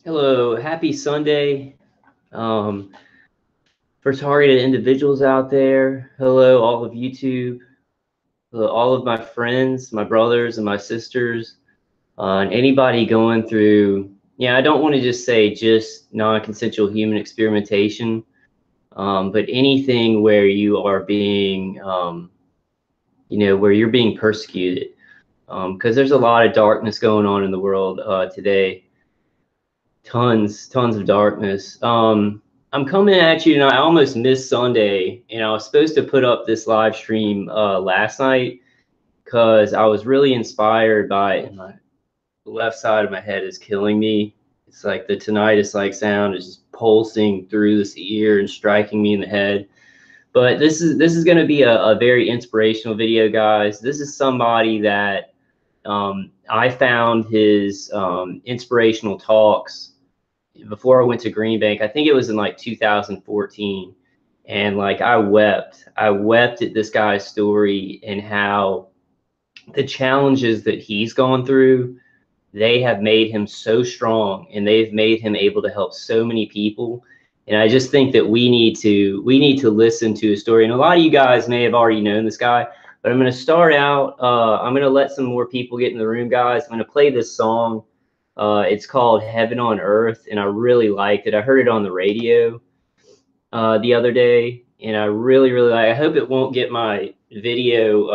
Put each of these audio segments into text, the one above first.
Hello, happy Sunday. Um, for targeted individuals out there, hello, all of YouTube, hello, all of my friends, my brothers and my sisters, and anybody going through, yeah, I don't want to just say just non-consensual human experimentation, but anything where you are being, where you're being persecuted, because there's a lot of darkness going on in the world today. Tons of darkness. I'm coming at you tonight. I almost missed Sunday, and I was supposed to put up this live stream last night because I was really inspired by it. My left side of my head is killing me. It's like the tinnitus like sound is just pulsing through this ear and striking me in the head. But this is going to be a very inspirational video, guys. This is somebody that I found his inspirational talks before I went to Green Bank. I think it was in like 2014. And like I wept at this guy's story and how the challenges that he's gone through, they have made him so strong and they've made him able to help so many people. And I just think that we need to listen to his story. And a lot of you guys may have already known this guy, but I'm going to start out. I'm going to let some more people get in the room, guys. I'm going to play this song. It's called Heaven on Earth, and I really liked it. I heard it on the radio the other day, and I really like. I hope it won't get my video.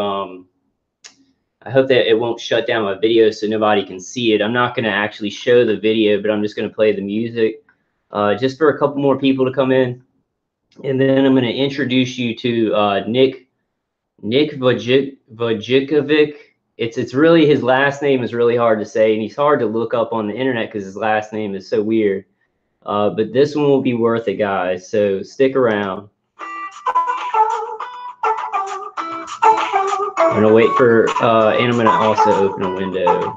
I hope that it won't shut down my video so nobody can see it. I'm not going to actually show the video, but I'm just going to play the music just for a couple more people to come in, and then I'm going to introduce you to Nick Vujikovic. It's really, his last name is really hard to say, and he's hard to look up on the internet because his last name is so weird. But this one will be worth it, guys. So stick around. I'm gonna wait for, and I'm gonna also open a window.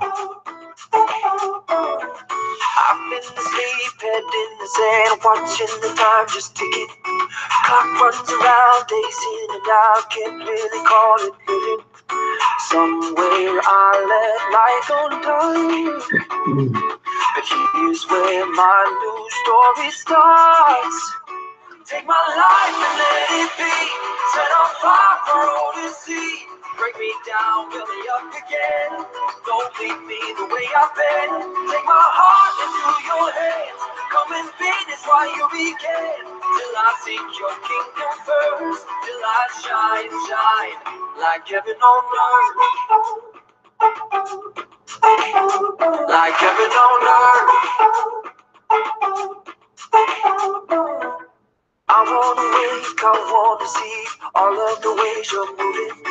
I've been asleep, head in the sand, watching the time just ticking. Clock runs around, days in and out, can't really call it living. Somewhere I let light undone, but here's where my new story starts. Take my life and let it be, set on fire for all to see. Break me down, build me up again. Don't leave me the way I've been. Take my heart into your hands. Come and be this while you began. Till I seek your kingdom first. Till I shine, shine like heaven on earth. Like heaven on earth. I wanna wake, I wanna see all of the ways you're moving.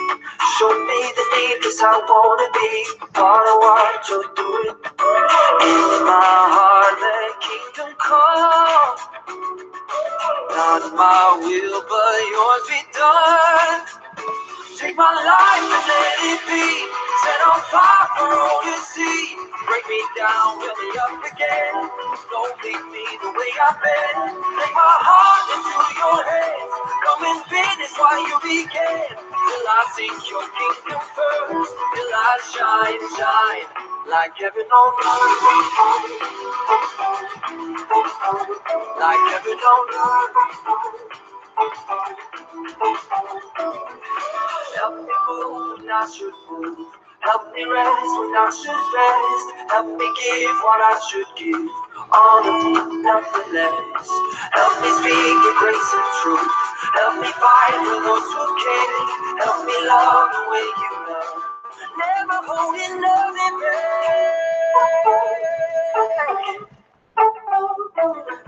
Show me the deepest I wanna be, part of what you're doing. In my heart, let kingdom come. Not my will, but yours be done. Take my life and let it be, set on fire for all to see. Break me down, build me up again. Don't leave me the way I've been. Take my heart into your hands. Come and finish while you began. Till I seek your kingdom first. Till I shine, shine like heaven on earth. Like heaven on earth. Help me move when I should move. Help me rest when I should rest. Help me give what I should give. All of you, nothing less. Help me speak with grace and truth. Help me fight for those who care. Help me love the way you love. Never holding love in vain.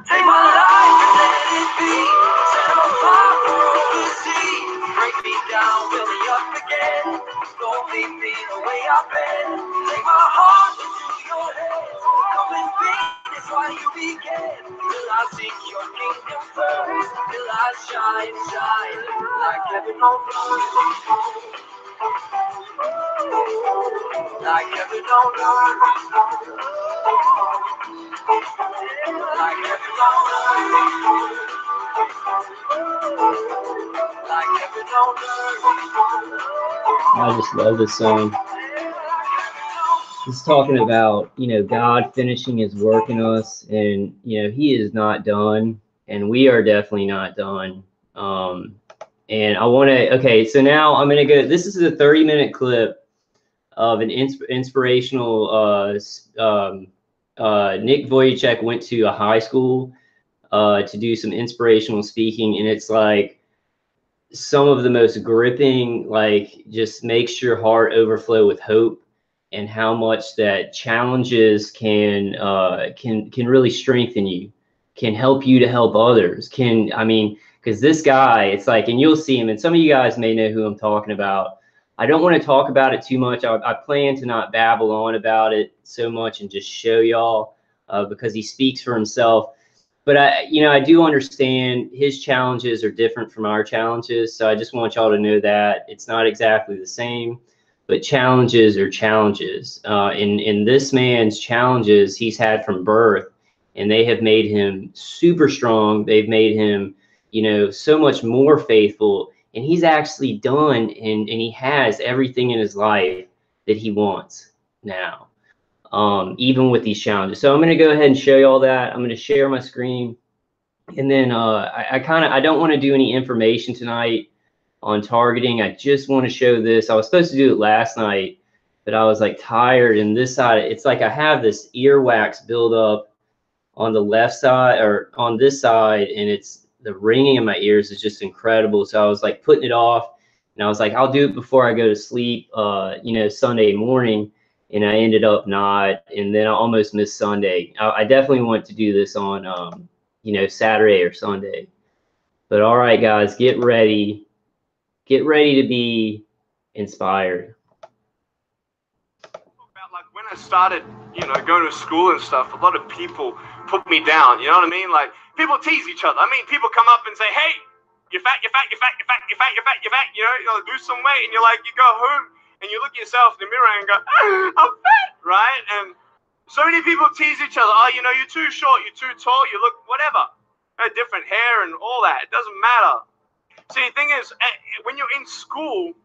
Take my life and let it be. Set on fire for all to see. Break me down, build me up again. Don't leave me the way I've been. Take my heart into your hands. Come and finish while you began. Till I seek your kingdom first. Till I shine, shine like heaven on earth. Like heaven on earth. Like heaven on earth. Like heaven on earth. I just love this song. He's talking about, God finishing his work in us, and, he is not done, and we are definitely not done. And I want to, okay, so now I'm going to go, this is a 30-minute clip of an inspirational, Nick Vujicic went to a high school to do some inspirational speaking, and it's like some of the most gripping, like just makes your heart overflow with hope, and how much that challenges can really strengthen you, can help you to help others, because this guy, it's like, and you'll see him, and some of you guys may know who I'm talking about. I don't want to talk about it too much. I plan to not babble on about it so much and just show y'all because he speaks for himself. But I do understand his challenges are different from our challenges. So I just want y'all to know that it's not exactly the same, but challenges are challenges. In this man's challenges he's had from birth, and they have made him super strong. They've made him, so much more faithful. And he's actually done, and he has everything in his life that he wants now. Even with these challenges. So I'm going to go ahead and show you all that. I'm going to share my screen. And then I don't want to do any information tonight on targeting. I just want to show this. I was supposed to do it last night, but I was like tired. And this side, it's like I have this earwax build up on the left side, or on this side, and it's the ringing in my ears is just incredible. So I was like putting it off, and I was like, I'll do it before I go to sleep, Sunday morning. And I ended up not, and then I almost missed Sunday. I definitely want to do this on, Saturday or Sunday. But all right, guys, get ready to be inspired. Like when I started, going to school and stuff, a lot of people put me down. You know what I mean? Like people tease each other. I mean, people come up and say, "Hey, you're fat, you're fat, you're fat, you're fat, you're fat, you're fat, you're fat." You gotta lose some weight, and you're like, you go home. And you look at yourself in the mirror and go, I'm fat, right? And so many people tease each other. Oh, you're too short, you're too tall, you look whatever. Different hair and all that. It doesn't matter. See, the thing is, when you're in school,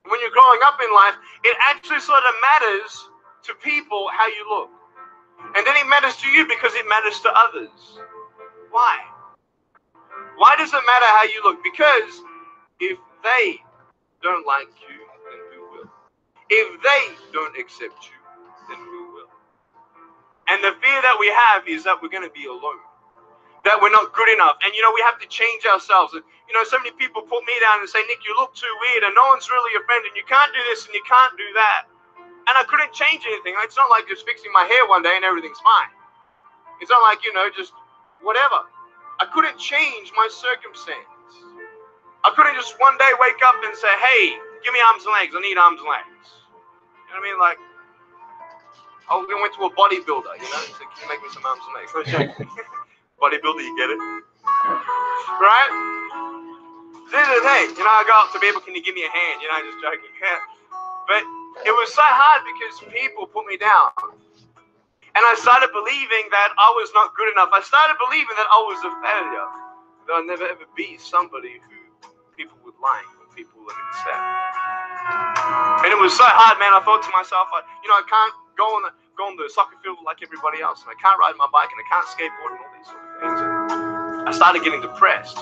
when you're growing up in life, it actually sort of matters to people how you look. And then it matters to you because it matters to others. Why? Why does it matter how you look? Because if they don't like you, if they don't accept you, then who will? And the fear that we have is that we're going to be alone, that we're not good enough. And, we have to change ourselves. And, so many people put me down and say, Nick, you look too weird and no one's really your friend and you can't do this and you can't do that. And I couldn't change anything. It's not like just fixing my hair one day and everything's fine. It's not like, just whatever. I couldn't change my circumstance. I couldn't just one day wake up and say, hey, give me arms and legs. I need arms and legs. You know what I mean? Like, I went to a bodybuilder, so can you make me some arms and legs? Bodybuilder, you get it? Right? This is the thing. I go up to people, can you give me a hand? Just joking. But it was so hard because people put me down. And I started believing that I was not good enough. I started believing that I was a failure. That I'd never ever be somebody who people would like, or people would accept. And it was so hard, man. I thought to myself, I can't go on the soccer field like everybody else, and I can't ride my bike, and I can't skateboard, and all these sort of things. And I started getting depressed.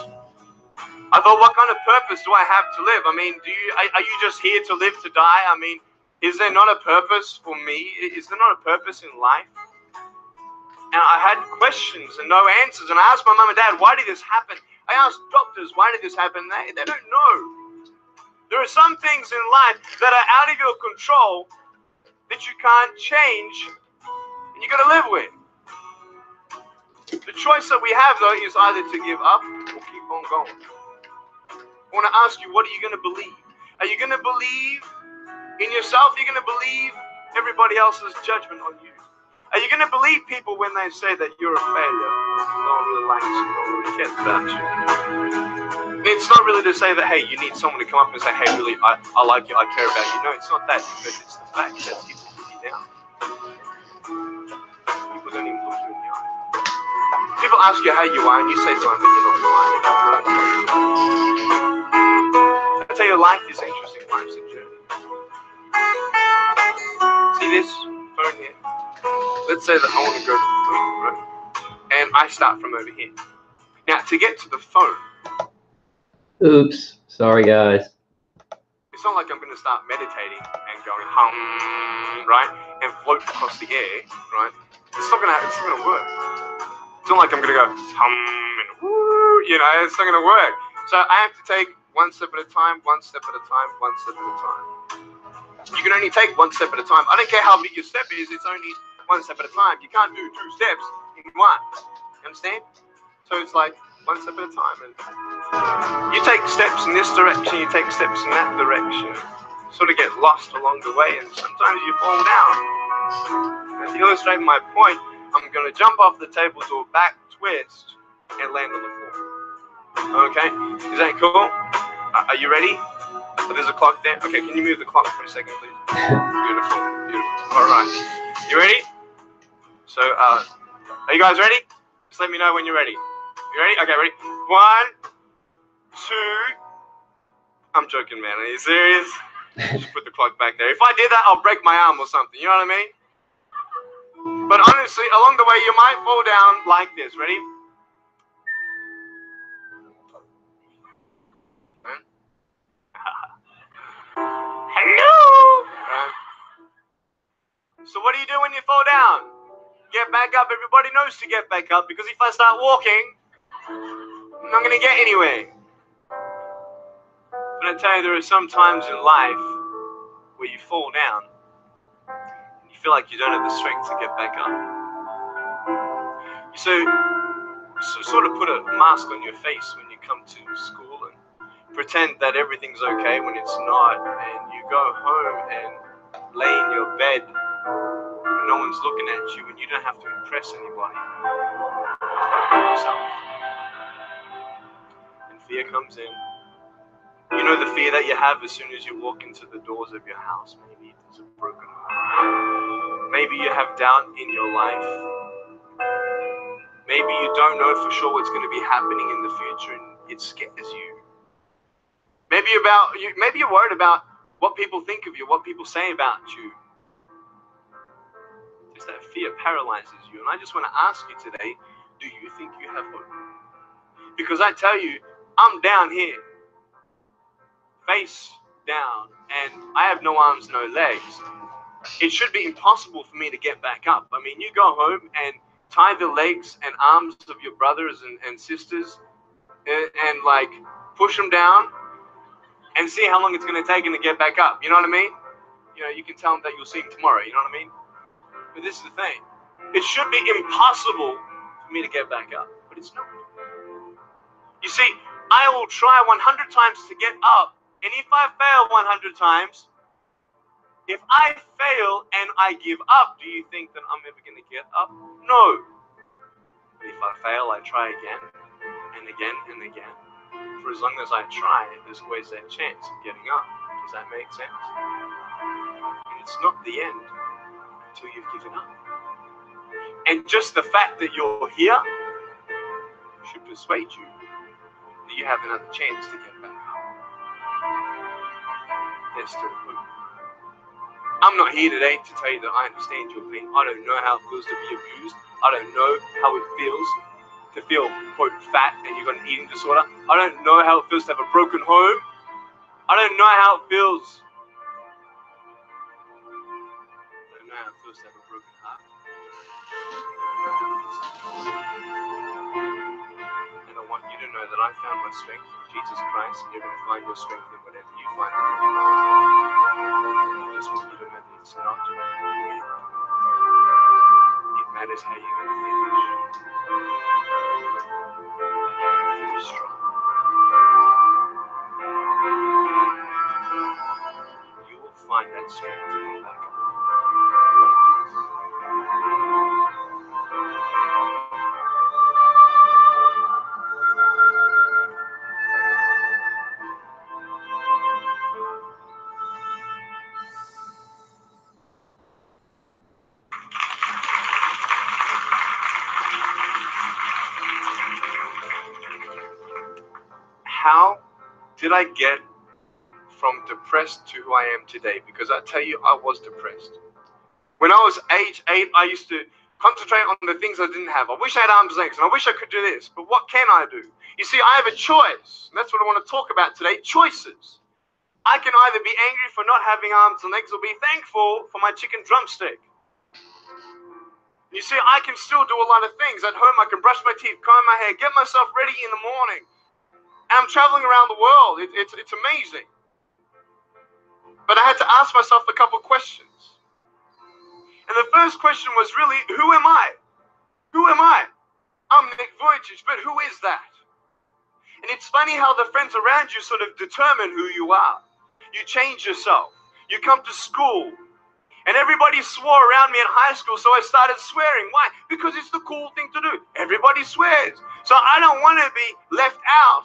I thought, what kind of purpose do I have to live? I mean, are you just here to live to die? I mean, is there not a purpose for me? Is there not a purpose in life? And I had questions and no answers. And I asked my mom and dad, why did this happen? I asked doctors, why did this happen? They don't know. There are some things in life that are out of your control that you can't change, and you got to live with. The choice that we have, though, is either to give up or keep on going. I want to ask you, what are you going to believe? Are you going to believe in yourself? Are you going to believe everybody else's judgment on you? Are you going to believe people when they say that you're a failure? No one really likes you, no one really cares about you. It's not really to say that, hey, you need someone to come up and say, hey, really, I like you, I care about you. No, it's not that, because it's the fact that people put you down. People don't even look you in the eye. People ask you how you are, and you say something that you're not lying. I tell you, life is interesting. Life's a journey. See this phone here. Let's say that I want to go to the phone, right? And I start from over here. Now, to get to the phone, Oops. Sorry, guys. it's not like I'm going to start meditating and going hum, right, and float across the air, right? It's not going to work. It's not like I'm going to go hum and woo, you know, it's not going to work. So I have to take one step at a time, one step at a time, one step at a time. You can only take one step at a time. I don't care how big your step is, it's only one step at a time. You can't do 2 steps in one. You understand? So it's like one step at a time. And you take steps in this direction, you take steps in that direction. Sort of get lost along the way, and sometimes you fall down. And to illustrate my point, I'm going to jump off the table, do a back twist, and land on the floor. Okay? Is that cool? Are you ready? So there's a clock there. Okay, can you move the clock for a second, please? Beautiful, beautiful. All right. You ready? So, are you guys ready? Just let me know when you're ready. You ready? Okay, ready? 1, 2. I'm joking, man. Are you serious? Just put the clock back there. If I did that, I'll break my arm or something. You know what I mean? But honestly, along the way, you might fall down like this. Ready? Hello! So what do you do when you fall down? Get back up. Everybody knows to get back up, because if I start walking, I'm not going to get anywhere. But I tell you, there are some times in life where you fall down and you feel like you don't have the strength to get back up. So sort of put a mask on your face when you come to school and pretend that everything's okay when it's not, and you go home and lay in your bed when no one's looking at you, and you don't have to impress anybody. Yourself. And fear comes in. You know the fear that you have as soon as you walk into the doors of your house. Maybe there's a broken heart. Maybe you have doubt in your life. Maybe you don't know for sure what's going to be happening in the future, and it scares you. Maybe you're worried about what people think of you, what people say about you. Just that fear paralyzes you. And I just want to ask you today, do you think you have hope? Because I tell you, I'm down here, face down, and I have no arms, no legs. It should be impossible for me to get back up. I mean, you go home and tie the legs and arms of your brothers and sisters and like push them down and see how long it's going to take them to get back up. You know what I mean? You know, you can tell them that you'll see them tomorrow. You know what I mean? But this is the thing. It should be impossible for me to get back up, but it's not. You see, I will try 100 times to get up, and if I fail 100 times, if I fail and I give up, do you think that I'm ever going to get up? No. If I fail, I try again and again and again. For as long as I try, there's always that chance of getting up. Does that make sense? And it's not the end until you've given up. And just the fact that you're here should persuade you that you have another chance to get back up. There's still hope. I'm not here today to tell you that I understand your pain. I don't know how it feels to be abused. I don't know how it feels to feel, quote, fat and you've got an eating disorder. I don't know how it feels to have a broken home. I don't know how it feels. I don't know how it feels to have a broken heart. And I want you to know that I found my strength in Jesus Christ, and you're going to find your strength in whatever you find. I just want you to know that it's not the end. It matters how you're going to finish. Finish strong. You will find that strength to come back. How did I get from depressed to who I am today? Because I tell you, I was depressed. When I was age 8, I used to concentrate on the things I didn't have. I wish I had arms and legs, and I wish I could do this, but what can I do? You see, I have a choice. And that's what I want to talk about today, choices. I can either be angry for not having arms and legs or be thankful for my chicken drumstick. You see, I can still do a lot of things. At home, I can brush my teeth, comb my hair, get myself ready in the morning. And I'm traveling around the world. It's amazing. But I had to ask myself a couple questions. And the first question was really, who am I? Who am I? I'm Nick Vujicic, but who is that? And it's funny how the friends around you sort of determine who you are. You change yourself. You come to school. And everybody swore around me in high school, so I started swearing. Why? Because it's the cool thing to do. Everybody swears. So I don't want to be left out.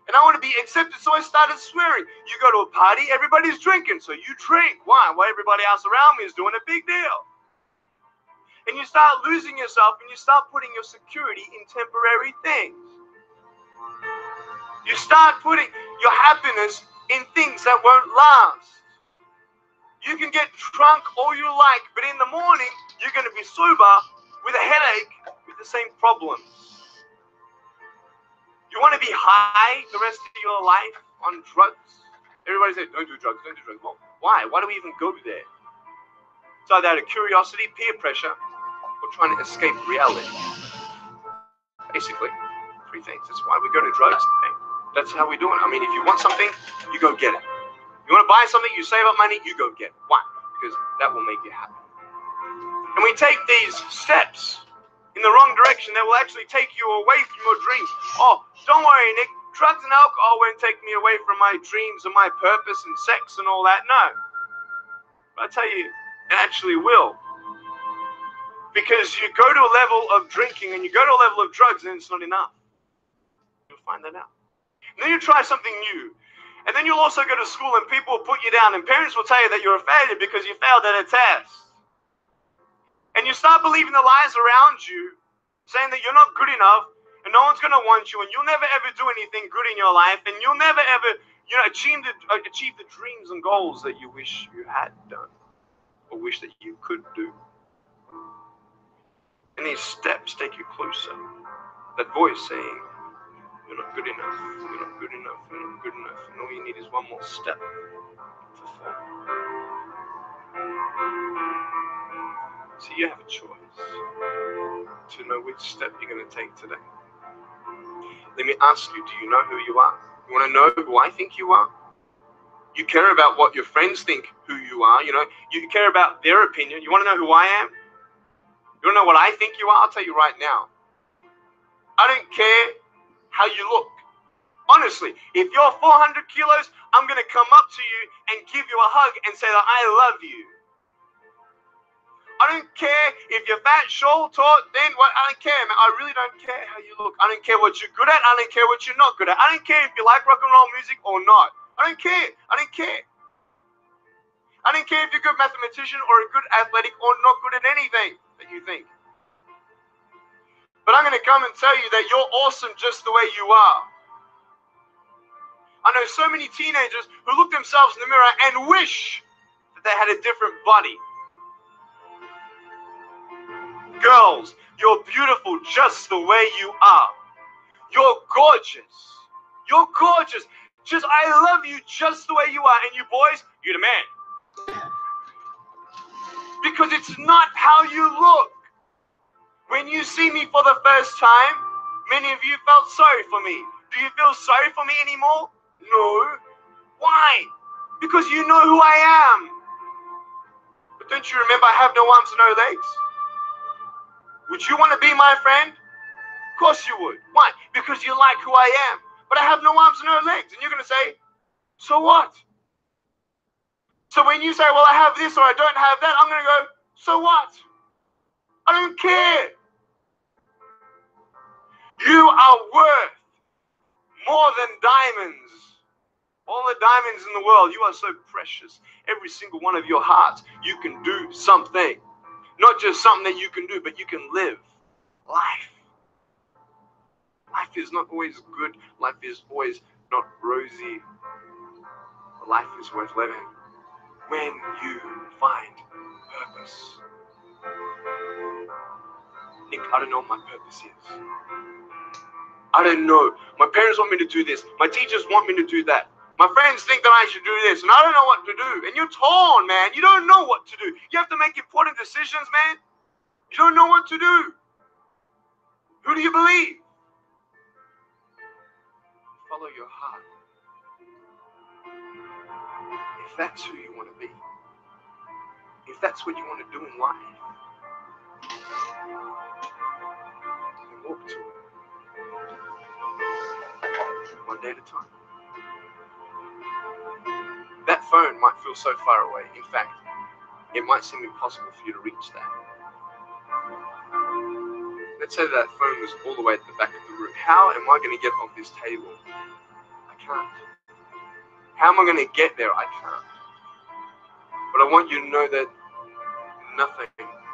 And I want to be accepted, so I started swearing. You go to a party, everybody's drinking, so you drink. Why? Well, everybody else around me is doing a big deal. And you start losing yourself, and you start putting your security in temporary things. You start putting your happiness in things that won't last. You can get drunk all you like, but in the morning, you're going to be sober with a headache with the same problems. You want to be high the rest of your life on drugs? Everybody says, don't do drugs, don't do drugs. Well, why? Why do we even go there? It's either out of curiosity, peer pressure, or trying to escape reality. Basically, three things. That's why we go to drugs. That's how we do it. I mean, if you want something, you go get it. You want to buy something, you save up money, you go get it. Why? Because that will make you happy. And we take these steps in the wrong direction that will actually take you away from your dreams. Oh, don't worry, Nick. Drugs and alcohol won't take me away from my dreams and my purpose and sex and all that. No. But I tell you, it actually will. Because you go to a level of drinking and you go to a level of drugs and it's not enough. You'll find that out. And then you try something new. And then you'll also go to school and people will put you down and parents will tell you that you're a failure because you failed at a test. And you start believing the lies around you, saying that you're not good enough and no one's going to want you and you'll never ever do anything good in your life and you'll never ever, achieve the dreams and goals that you wish you had done or wish that you could do. And these steps take you closer. That voice saying, you're not good enough, you're not good enough, you're not good enough. And all you need is one more step to fall. So you have a choice to know which step you're going to take today. Let me ask you, do you know who you are? You want to know who I think you are? You care about what your friends think who you are. You care about their opinion. You want to know who I am? You want to know what I think you are? I'll tell you right now. I don't care how you look. Honestly, if you're 400 kilos, I'm going to come up to you and give you a hug and say that I love you. I don't care if you're fat, short, tall, thin, what, I don't care, man. I really don't care how you look. I don't care what you're good at. I don't care what you're not good at. I don't care if you like rock and roll music or not. I don't care. I don't care. I don't care if you're a good mathematician or a good athletic or not good at anything that you think. But I'm going to come and tell you that you're awesome just the way you are. I know so many teenagers who look themselves in the mirror and wish that they had a different body. Girls, you're beautiful just the way you are. You're gorgeous. You're gorgeous. I love you just the way you are. And you boys, you're the man. Because it's not how you look. When you see me for the first time, many of you felt sorry for me. Do you feel sorry for me anymore? No. Why? Because you know who I am. But don't you remember I have no arms and no legs? Would you want to be my friend? Of course you would. Why? Because you like who I am. But I have no arms and no legs. And you're going to say, so what? So when you say, well, I have this or I don't have that, I'm going to go, so what? I don't care. You are worth more than diamonds. All the diamonds in the world, you are so precious. Every single one of your hearts, you can do something. Not just something that you can do, but you can live life. Life is not always good. Life is always not rosy. Life is worth living. when you find purpose. Nick, I don't know what my purpose is. I don't know. My parents want me to do this. My teachers want me to do that. My friends think that I should do this, and I don't know what to do. And you're torn, man. You don't know what to do. You have to make important decisions, man. You don't know what to do. Who do you believe? Follow your heart. If that's who you want to be, if that's what you want to do in life, then walk to it. One day at a time. That phone might feel so far away. In fact, it might seem impossible for you to reach that. Let's say that phone was all the way at the back of the room. How am I going to get off this table? I can't. How am I going to get there? I can't. But I want you to know that nothing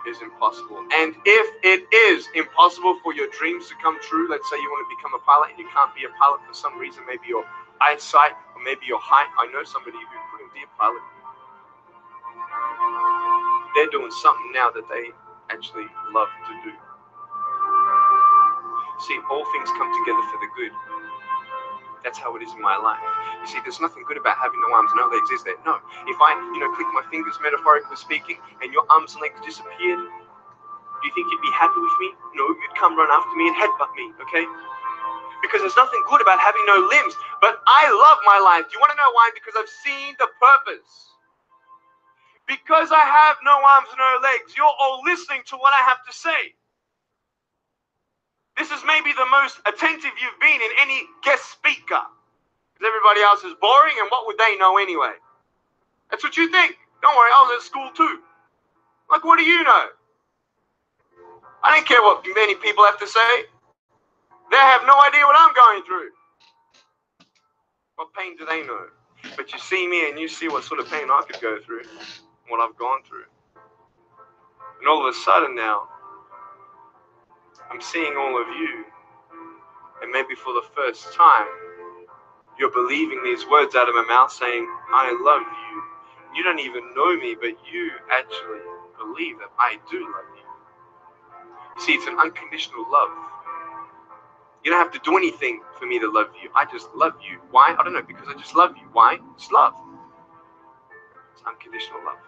is impossible. And if it is impossible for your dreams to come true, let's say you want to become a pilot and you can't be a pilot for some reason, maybe your eyesight or maybe your height. I know somebody who couldn't be a pilot. They're doing something now that they actually love to do. See, all things come together for the good. That's how it is in my life. You see, there's nothing good about having no arms, no legs, is there? No. If I, click my fingers, metaphorically speaking, and your arms and legs disappeared, do you think you'd be happy with me? No, you'd come run after me and headbutt me, okay? Because there's nothing good about having no limbs. But I love my life. Do you want to know why? Because I've seen the purpose. Because I have no arms, no legs, you're all listening to what I have to say. This is maybe the most attentive you've been in any guest speaker. Because everybody else is boring, and what would they know anyway? That's what you think. Don't worry, I was at school too. Like, what do you know? I don't care what many people have to say. They have no idea what I'm going through. What pain do they know? But you see me and you see what sort of pain I could go through, what I've gone through. And all of a sudden now, I'm seeing all of you, and maybe for the first time, you're believing these words out of my mouth saying, I love you. You don't even know me, but you actually believe that I do love you. You see, it's an unconditional love. You don't have to do anything for me to love you. I just love you. Why? I don't know, because I just love you. Why? It's love. It's unconditional love.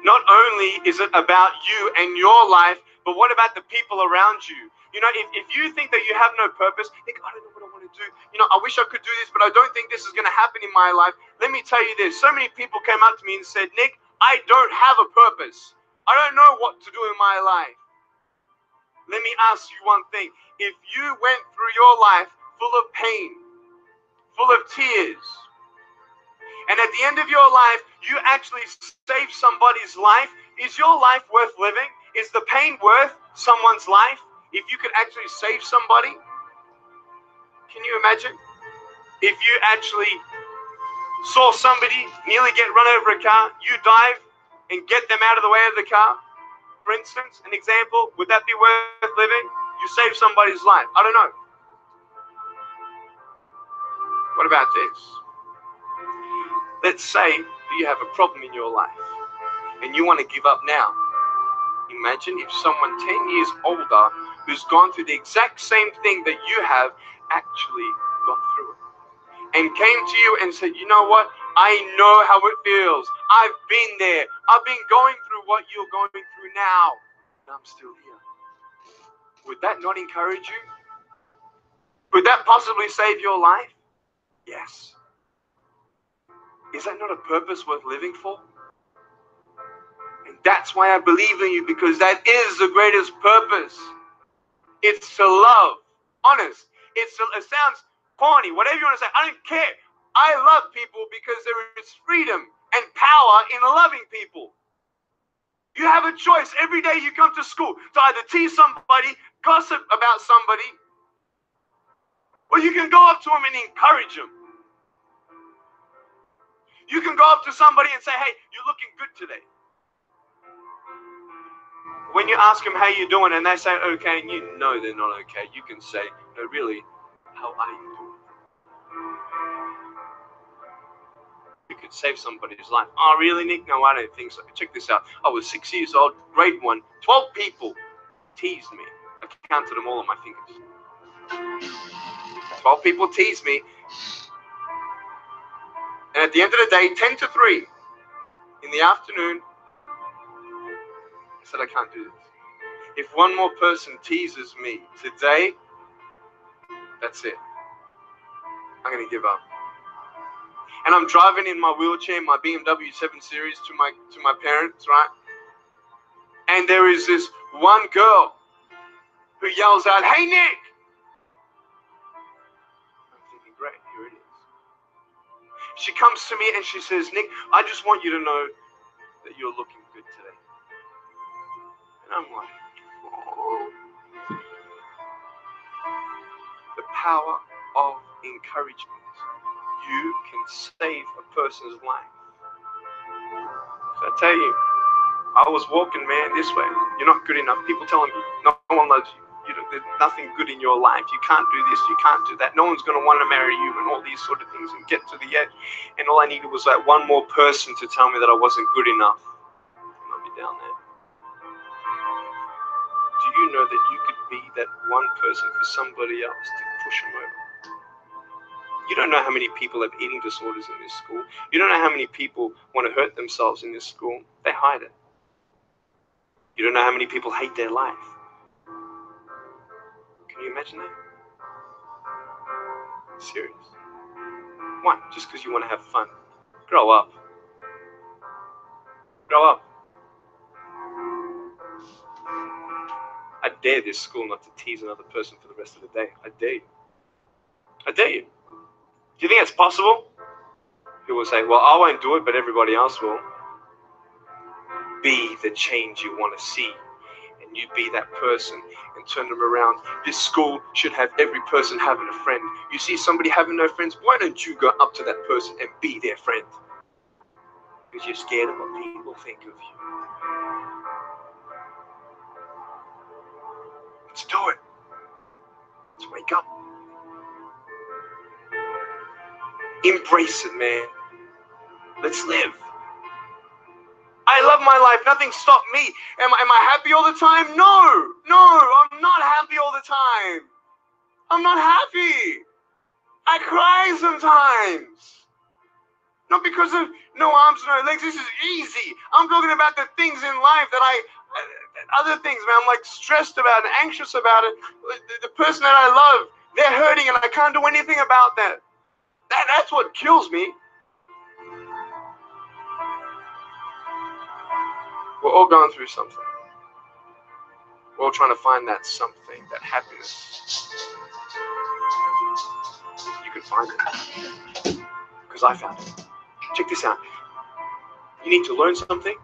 Not only is it about you and your life, but what about the people around you? If you think that you have no purpose, think, I don't know what I want to do. I wish I could do this, but I don't think this is going to happen in my life. Let me tell you this. So many people came up to me and said, Nick, I don't have a purpose. I don't know what to do in my life. Let me ask you one thing. If you went through your life full of pain, full of tears, and at the end of your life, you actually saved somebody's life, is your life worth living? Is the pain worth someone's life? If you could actually save somebody? Can you imagine? If you actually saw somebody nearly get run over a car, you dive and get them out of the way of the car, for instance, an example, would that be worth living? You save somebody's life. I don't know. What about this? Let's say you have a problem in your life and you want to give up now. Imagine if someone 10 years older who's gone through the exact same thing that you have actually got through it and came to you and said, you know what? I know how it feels. I've been there. I've been going through what you're going through now. And I'm still here. Would that not encourage you? Would that possibly save your life? Yes. Is that not a purpose worth living for? And that's why I believe in you, because that is the greatest purpose. It's to love. Honest. It sounds corny, whatever you want to say. I don't care. I love people because there is freedom and power in loving people. You have a choice every day you come to school to either tease somebody, gossip about somebody, or you can go up to them and encourage them. You can go up to somebody and say, hey, you're looking good today. When you ask them how you doing and they say, okay, and you know they're not okay, you can say, no, really, how are you doing? You could could save somebody's life. Oh, really, Nick? No, I don't think so. Check this out. I was 6 years old, grade 1. 12 people teased me. I counted them all on my fingers. 12 people teased me. And at the end of the day, 10 to 3 in the afternoon, I said, I can't do this. If one more person teases me today, that's it. I'm going to give up. And I'm driving in my wheelchair, my BMW 7 Series to my parents, right? And there is this one girl who yells out, "Hey, Nick!" I'm thinking, great, here it is. She comes to me and she says, "Nick, I just want you to know that you're looking good today." And I'm like, oh. The power of encouragement. You can save a person's life. So I tell you, I was walking, man, this way. You're not good enough. People telling me, no one loves you. There's nothing good in your life. You can't do this. You can't do that. No one's going to want to marry you and all these sort of things, and get to the edge. And all I needed was that one more person to tell me that I wasn't good enough. And I'll be down there. Do you know that you could be that one person for somebody else to push them over? You don't know how many people have eating disorders in this school. You don't know how many people want to hurt themselves in this school. They hide it. You don't know how many people hate their life. Can you imagine that? Serious. Why? Just because you want to have fun. Grow up. Grow up. I dare this school not to tease another person for the rest of the day. I dare you. I dare you. Do you think that's possible? People will say, well, I won't do it, but everybody else will. Be the change you want to see. And you be that person and turn them around. This school should have every person having a friend. You see somebody having no friends, why don't you go up to that person and be their friend? Because you're scared of what people think of you. Let's do it. Let's wake up. Embrace it, man. Let's live. I love my life. Nothing stopped me. Am I happy all the time? No, I'm not happy all the time. I'm not happy. I cry sometimes. Not because of no arms, no legs. This is easy. I'm talking about the things in life that other things, man. I'm like stressed about it, anxious about it. The person that I love, they're hurting and I can't do anything about that. That's what kills me. We're all going through something. We're all trying to find that something, that happiness. You can find it. Because I found it. Check this out. You need to learn something.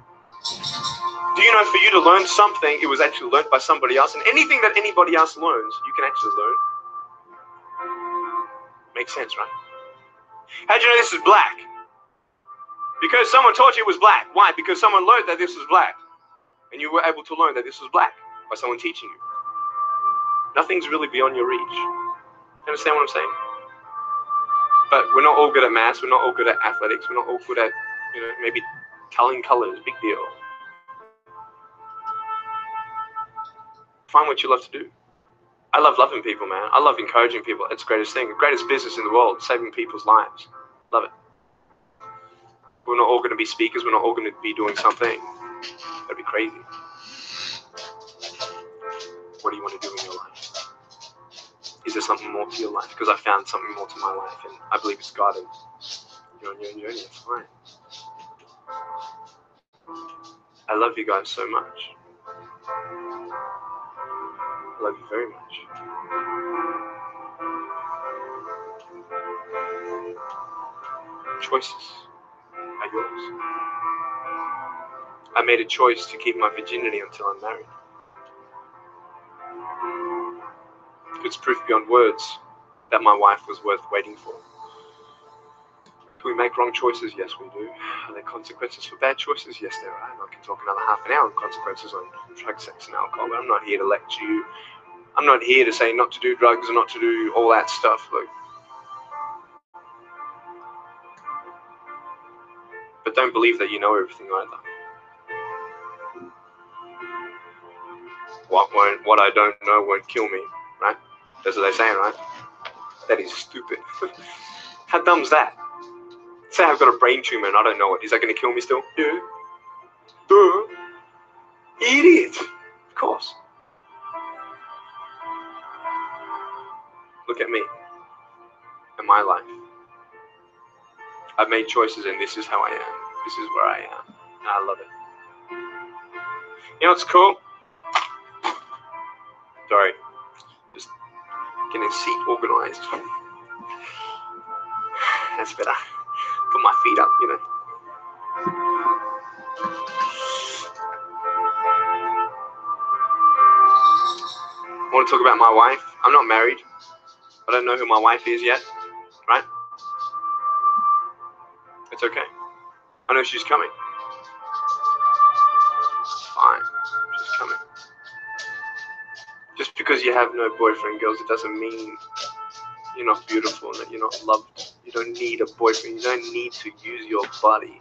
Do you know for you to learn something, it was actually learned by somebody else? And anything that anybody else learns, you can actually learn. Makes sense, right? How'd you know this is black? Because someone taught you it was black. Why? Because someone learned that this was black. And you were able to learn that this was black by someone teaching you. Nothing's really beyond your reach. You understand what I'm saying? But we're not all good at maths. We're not all good at athletics. We're not all good at, maybe telling colors. Big deal. Find what you love to do. I love loving people, man. I love encouraging people. It's the greatest thing. The greatest business in the world, saving people's lives. Love it. We're not all going to be speakers. We're not all going to be doing something. That'd be crazy. What do you want to do in your life? Is there something more to your life? Because I found something more to my life, and I believe it's God. And you're on your own journey. It's fine. I love you guys so much. I love you very much. Choices are yours. I made a choice to keep my virginity until I'm married. It's proof beyond words that my wife was worth waiting for. Do we make wrong choices? Yes, we do. Are there consequences for bad choices? Yes, there are. And I can talk another half an hour on consequences on drug, sex, and alcohol, but I'm not here to lecture you. I'm not here to say not to do drugs and not to do all that stuff. Look, don't believe that you know everything either. What I don't know won't kill me, right? That's what they're saying, right? That is stupid. How dumb's that? Say I've got a brain tumor and I don't know it. Is that going to kill me still? Yeah. Duh. Idiot. Of course. Look at me and my life. I've made choices and this is how I am. This is where I am. And I love it. You know what's cool? Sorry. Just getting a seat organized. That's better. Put my feet up, you know. I want to talk about my wife. I'm not married. I don't know who my wife is yet, right? It's okay. I know she's coming. It's fine. She's coming. Just because you have no boyfriend, girls, it doesn't mean you're not beautiful and that you're not loved. You don't need a boyfriend. You don't need to use your body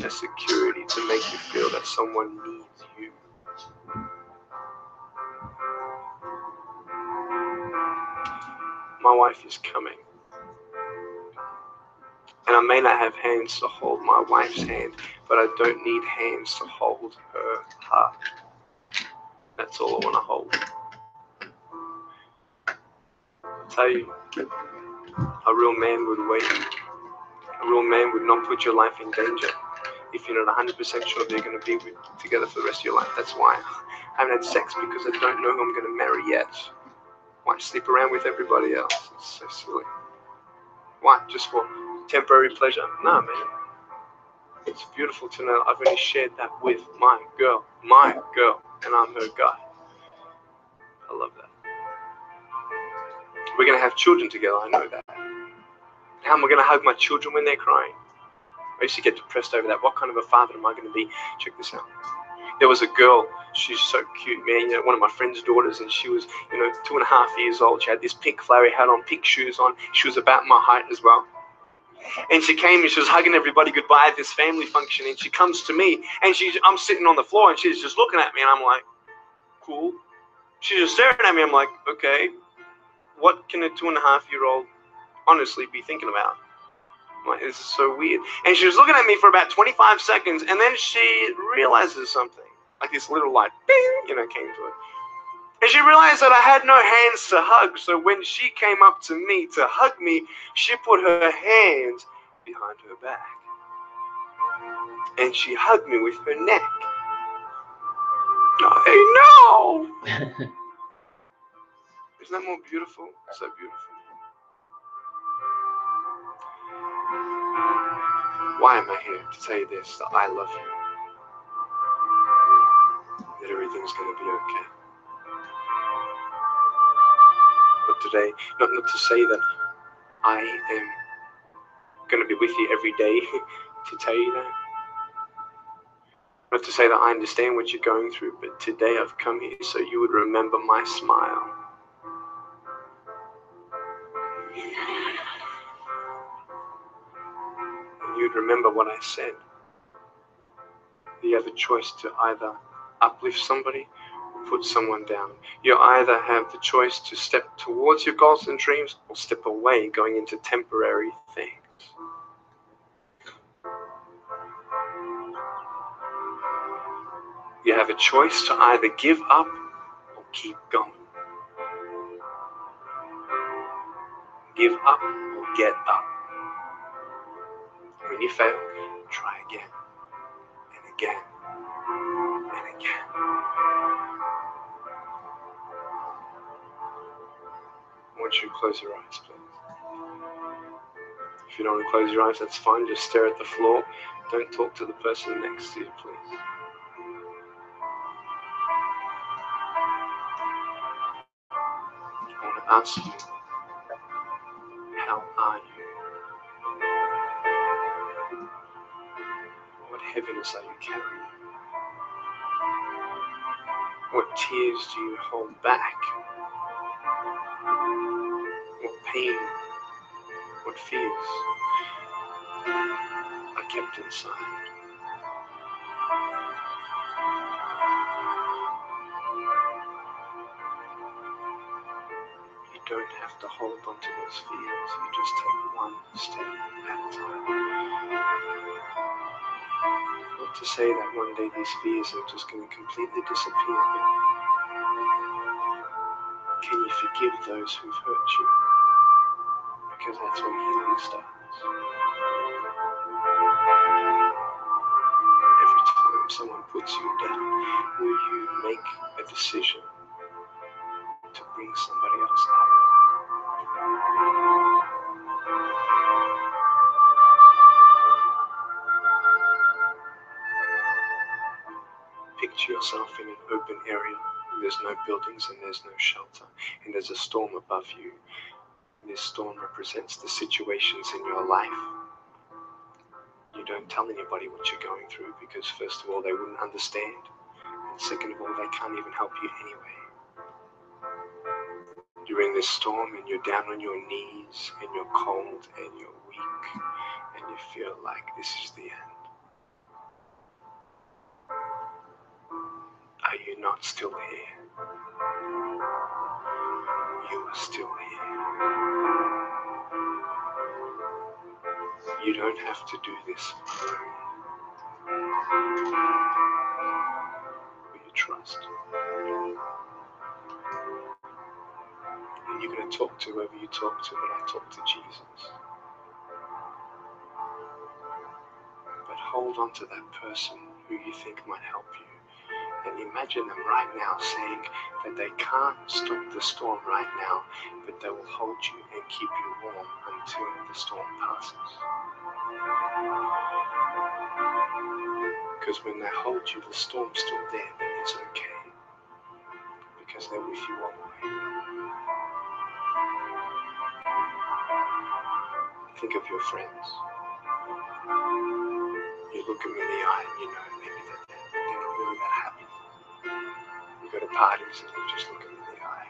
as security to make you feel that someone needs you. My wife is coming. And I may not have hands to hold my wife's hand, but I don't need hands to hold her heart. That's all I want to hold. I tell you, a real man would wait. A real man would not put your life in danger if you're not 100% sure they're going to be together for the rest of your life. That's why I haven't had sex, because I don't know who I'm going to marry yet. Why sleep around with everybody else? It's so silly. Why? Just for temporary pleasure? No, man. It's beautiful to know I've only shared that with my girl, and I'm her guy. I love that. We're going to have children together, I know that. How am I going to hug my children when they're crying? I used to get depressed over that. What kind of a father am I going to be? Check this out. There was a girl, she's so cute, man, one of my friend's daughters, and she was, 2.5 years old. She had this pink flowery hat on, pink shoes on. She was about my height as well. And she came and she was hugging everybody goodbye at this family function, and she comes to me, and I'm sitting on the floor, and she's just looking at me, and I'm like, cool. She's just staring at me. I'm like, okay, what can a 2.5-year-old honestly be thinking about? I'm like, this is so weird. And she was looking at me for about 25 seconds, and then she realizes something. Like this little light, bing, came to her. And she realized that I had no hands to hug, so when she came up to me to hug me, she put her hands behind her back. And she hugged me with her neck. No! Isn't that more beautiful? So beautiful. Why am I here? To tell you this, that I love you. That everything's going to be okay. But today, not to say that I am going to be with you every day to tell you that. Not to say that I understand what you're going through, but today I've come here so you would remember my smile. And you'd remember what I said. You have a choice to either uplift somebody or put someone down. You either have the choice to step towards your goals and dreams or step away, going into temporary things. You have a choice to either give up or keep going. Give up or get up. When you fail, try again and again and again. I want you to close your eyes, please. If you don't want to close your eyes, that's fine. Just stare at the floor. Don't talk to the person next to you, please. I want to ask you, how are you? What heaviness are you carrying? What tears do you hold back? What pain? What fears? I kept inside. You don't have to hold on to those fears. You just take one step at a time. Not to say that one day these fears are just going to completely disappear, but can you forgive those who've hurt you? Because that's where healing starts. Every time someone puts you down, will you make a decision to bring somebody else up? Picture yourself in an open area. There's no buildings and there's no shelter, and there's a storm above you. This storm represents the situations in your life. You don't tell anybody what you're going through because first of all, they wouldn't understand. And second of all, they can't even help you anyway. You're in this storm and you're down on your knees and you're cold and you're weak and you feel like this is the end. Are you not still here? You are still here. You don't have to do this alone. Will you trust? And you're going to talk to whoever you talk to, but I talk to Jesus. But hold on to that person who you think might help you. And imagine them right now saying that they can't stop the storm right now, but they will hold you and keep you warm until the storm passes. Because when they hold you, the storm's still there, but it's okay. Because they're with you all the way. Think of your friends. You look them in the eye and you know maybe that they're not really that happy. You go to parties and you just look them in the eye.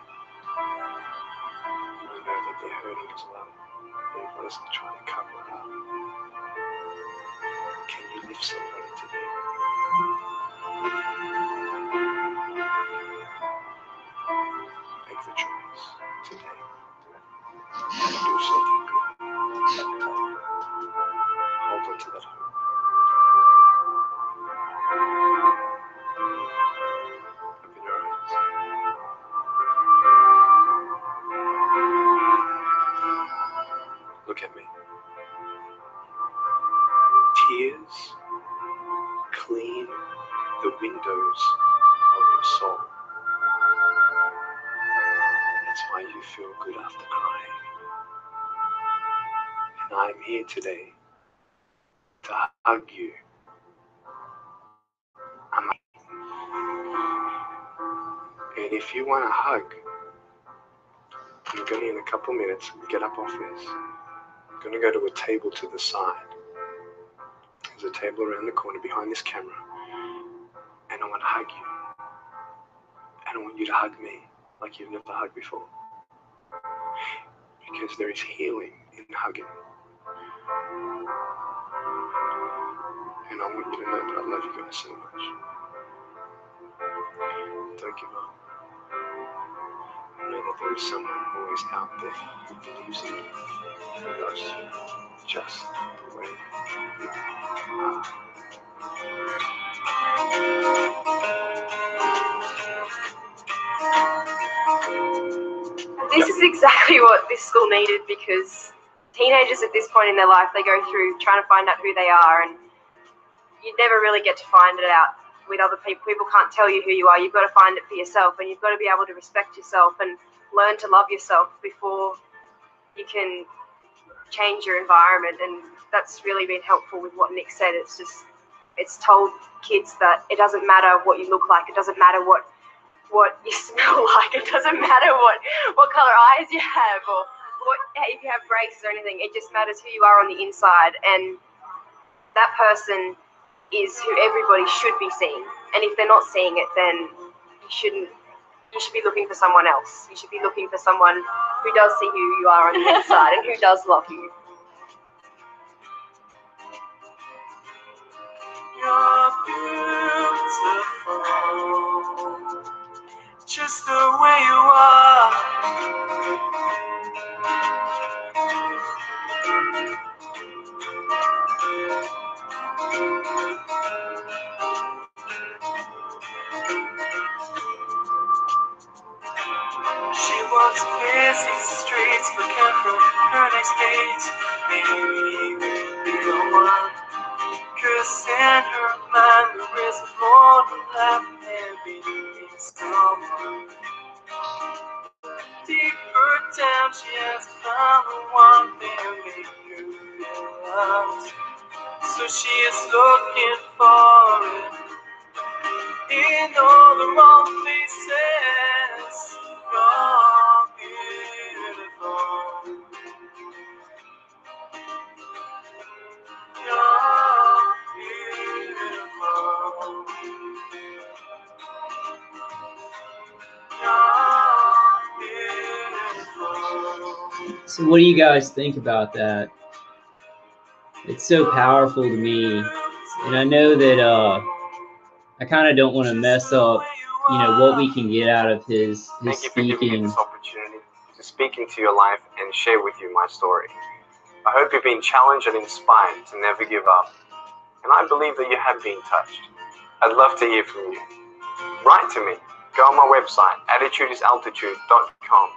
You know that they're hurting as well. They're honestly trying to cover it up. Can you lift somebody today? Make the choice today. Do something good. Hold on to that hope. Open your eyes. Look at me. Tears clean the windows of your soul. That's why you feel good after crying. And I'm here today to hug you. And if you want a hug, I'm going to, in a couple minutes, get up off this. I'm going to go to a table to the side. There's a table around the corner behind this camera. And I want to hug you. And I want you to hug me like you've never hugged before. Because there is healing in hugging. And I want you to know that I love you guys so much. Don't give up. Know that there is someone always out there who believes in you and loves you just the way you are. This is exactly what this school needed, because teenagers at this point in their life, they go through trying to find out who they are, and you never really get to find it out with other people. People can't tell you who you are. You've got to find it for yourself, and you've got to be able to respect yourself and learn to love yourself before you can change your environment. And that's really been helpful with what Nick said. It's told kids that it doesn't matter what you look like. It doesn't matter what you smell like. It doesn't matter what color eyes you have, or if you have braces or anything. It just matters who you are on the inside, and that person is who everybody should be seeing. And if they're not seeing it, then you should be looking for someone else. You should be looking for someone who does see who you are on the inside and who does love you. You're beautiful, just the way you are. She walks busy streets looking for her next date. Maybe we'll be the one. 'Cause in her mind there is more than life than being someone. Deeper down she has found the one that made her feel loved. So she is looking for it in all the wrong places. You're beautiful. You're beautiful. So what do you guys think about that? It's so powerful to me, and I know that I kind of don't want to mess up, what we can get out of his Thank you for giving me speaking. this opportunity to speak into your life and share with you my story. I hope you've been challenged and inspired to never give up. And I believe that you have been touched. I'd love to hear from you. Write to me. Go on my website, attitudesaltitude.com.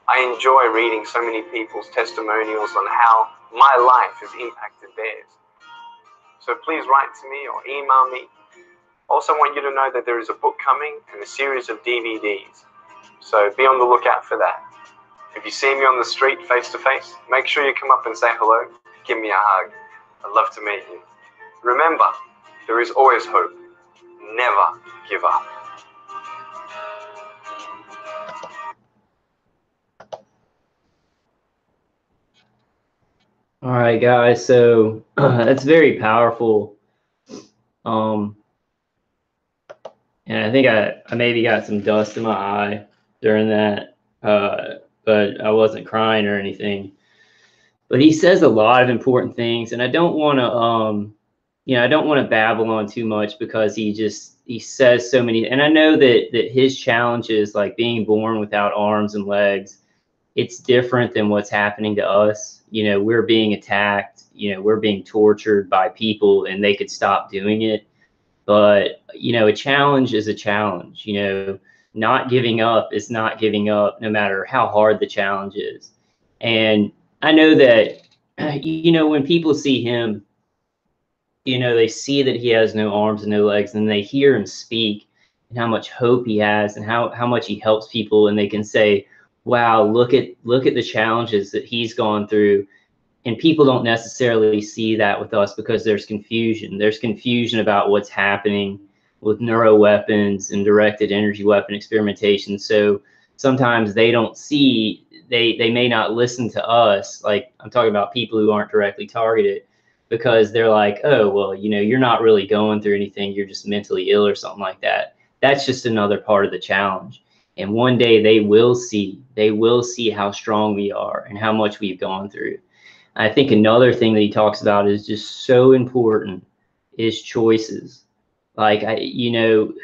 I enjoy reading so many people's testimonials on how my life has impacted theirs. So please write to me or email me. Also want you to know that there is a book coming and a series of DVDs. So be on the lookout for that. If you see me on the street face to face, make sure you come up and say hello. Give me a hug. I'd love to meet you. Remember, there is always hope. Never give up. All right, guys. So that's very powerful. And I think I maybe got some dust in my eye during that, but I wasn't crying or anything. But he says a lot of important things, and I don't want to, I don't want to babble on too much because he says so many. And I know that his challenges, like being born without arms and legs, it's different than what's happening to us. We're being attacked. We're being tortured by people, and they could stop doing it. But, a challenge is a challenge. Not giving up is not giving up, no matter how hard the challenge is. And I know that, when people see him, they see that he has no arms and no legs, and they hear him speak and how much hope he has and how much he helps people. And they can say, wow, look at the challenges that he's gone through. And people don't necessarily see that with us because there's confusion. There's confusion about what's happening with neuroweapons and directed energy weapon experimentation. So sometimes they don't see, they may not listen to us. Like, I'm talking about people who aren't directly targeted, because they're like, oh, well, you're not really going through anything. You're just mentally ill or something like that. That's just another part of the challenge. And one day they will see how strong we are and how much we've gone through. I think another thing that he talks about is just so important is choices. Like,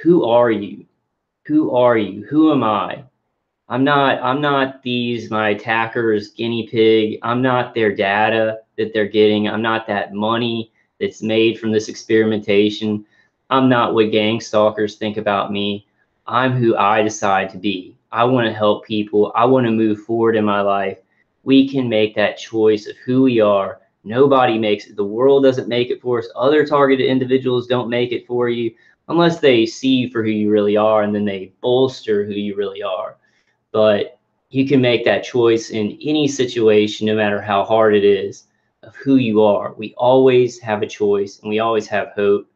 who are you? Who are you? Who am I? I'm not my attacker's guinea pig. I'm not their data that they're getting. I'm not that money that's made from this experimentation. I'm not what gang stalkers think about me. I'm who I decide to be. I want to help people. I want to move forward in my life. We can make that choice of who we are. Nobody makes it. The world doesn't make it for us. Other targeted individuals don't make it for you unless they see you for who you really are, and then they bolster who you really are. But you can make that choice in any situation, no matter how hard it is, of who you are. We always have a choice, and we always have hope.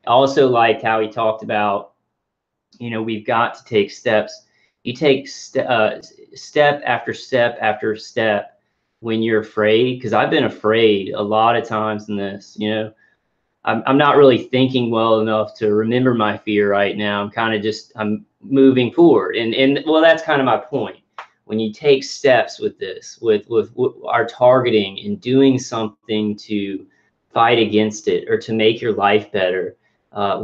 I also liked how he talked about, we've got to take steps. You take step after step after step when you're afraid, because I've been afraid a lot of times in this. I'm not really thinking well enough to remember my fear right now. I'm moving forward, and well, that's kind of my point. When you take steps with this, with our targeting and doing something to fight against it or to make your life better,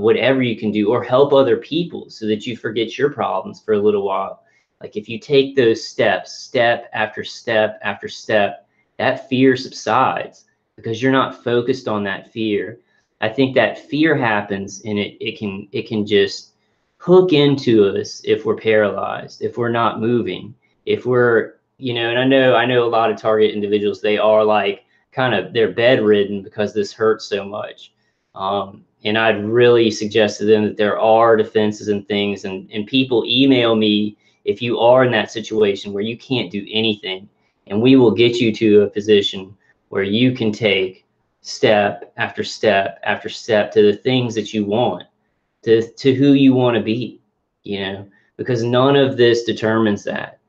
whatever you can do, or help other people so that you forget your problems for a little while. Like if you take those steps, step after step after step, that fear subsides because you're not focused on that fear. I think that fear happens and it can just hook into us if we're paralyzed, if we're not moving, if we're, you know, and I know a lot of target individuals, they are like they're bedridden because this hurts so much. And I'd really suggest to them that there are defenses and things, and people email me if you are in that situation where you can't do anything, and we will get you to a position where you can take step after step after step to the things that you want, to who you want to be, you know, because none of this determines that.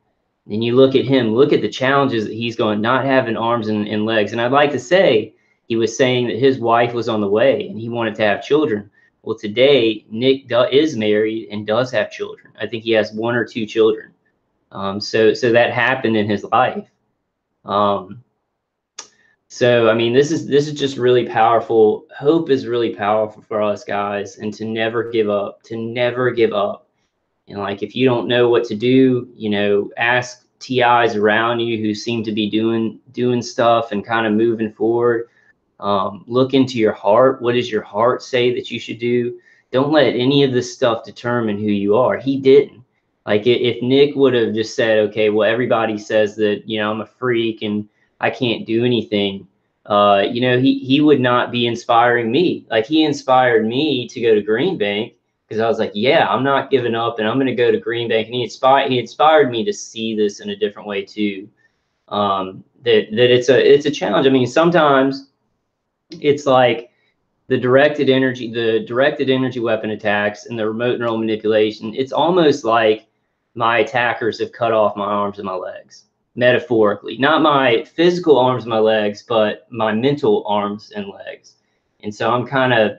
And you look at him, look at the challenges that he's going, not having arms and legs. And I'd like to say, he was saying that his wife was on the way and he wanted to have children. Well, today, Nick is married and does have children. I think he has 1 or 2 children. So that happened in his life. So, I mean, this is just really powerful. Hope is really powerful for us guys, and to never give up, And like, if you don't know what to do, you know, ask TIs around you who seem to be doing stuff and kind of moving forward. Look into your heart. What does your heart say that you should do? Don't let any of this stuff determine who you are. He didn't. Like, if Nick would have just said, okay, well, everybody says that, you know, I'm a freak and I can't do anything, you know, he would not be inspiring me. Like, he inspired me to go to Green Bank because I was like, yeah, I'm not giving up and I'm going to go to Green Bank. And he inspired me to see this in a different way too. That it's a challenge. I mean, sometimes it's like the directed energy weapon attacks and the remote neural manipulation. It's almost like my attackers have cut off my arms and my legs, metaphorically, not my physical arms and my legs, but my mental arms and legs. And so I'm kind of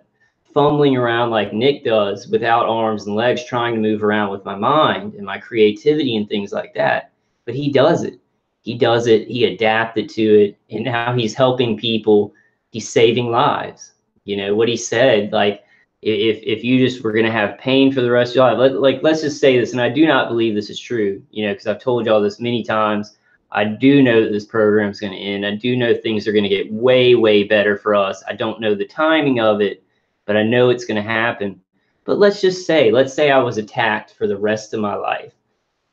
fumbling around like Nick does without arms and legs, trying to move around with my mind and my creativity and things like that. But he does it. He adapted to it. And now he's helping people. He's saving lives. You know what he said, like, if you just were going to have pain for the rest of your life, let's just say this, and I do not believe this is true, you know, because I've told y'all this many times. I do know that this program is going to end. I do know things are going to get way, way better for us. I don't know the timing of it, but I know it's going to happen. But let's say I was attacked for the rest of my life,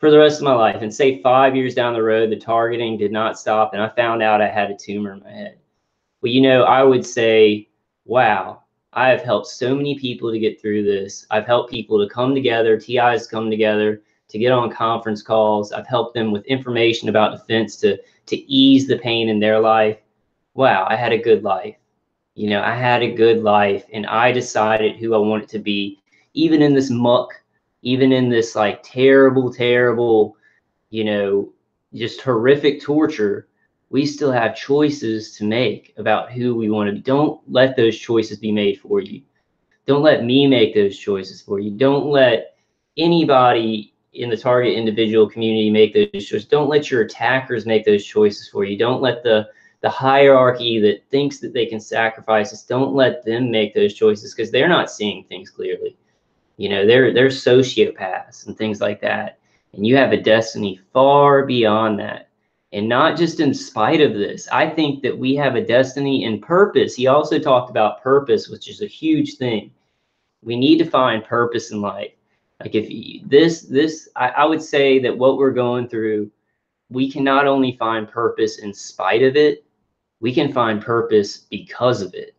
and say 5 years down the road, the targeting did not stop, and I found out I had a tumor in my head. Well, you know, I would say, wow, I have helped so many people to get through this. I've helped people to come together, TIs come together, to get on conference calls. I've helped them with information about defense to ease the pain in their life. Wow, I had a good life. You know, I had a good life, and I decided who I wanted to be, even in this muck, even in this like terrible, you know, just horrific torture. We still have choices to make about who we want to be. Don't let those choices be made for you. Don't let me make those choices for you. Don't let anybody in the target individual community make those choices. Don't let your attackers make those choices for you. Don't let the hierarchy that thinks that they can sacrifice us, don't let them make those choices, because they're not seeing things clearly. You know, they're sociopaths and things like that. And you have a destiny far beyond that. And not just in spite of this. I think that we have a destiny and purpose. He also talked about purpose, which is a huge thing. We need to find purpose in life. Like, if I would say that what we're going through, we can not only find purpose in spite of it, we can find purpose because of it.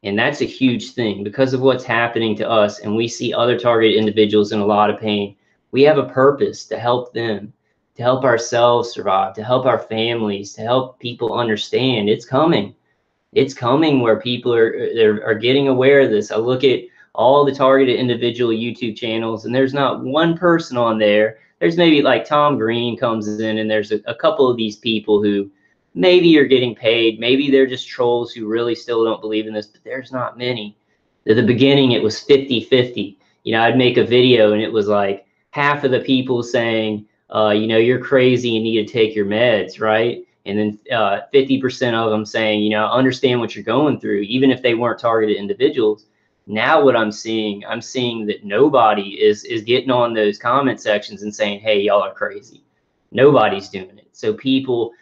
And that's a huge thing, because of what's happening to us. And we see other target individuals in a lot of pain. We have a purpose to help them, to help ourselves survive, to help our families, to help people understand it's coming. It's coming where people are getting aware of this. I look at all the targeted individual YouTube channels, and there's not one person on there. There's maybe like Tom Green comes in, and there's a couple of these people who maybe are getting paid. Maybe they're just trolls who really still don't believe in this, but there's not many. At the beginning, it was 50-50. You know, I'd make a video and it was like half of the people saying, you know, you're crazy, you need to take your meds, right? And then 50% of them saying, you know, I understand what you're going through, even if they weren't targeted individuals. Now what I'm seeing that nobody is getting on those comment sections and saying, hey, y'all are crazy. Nobody's doing it. So people,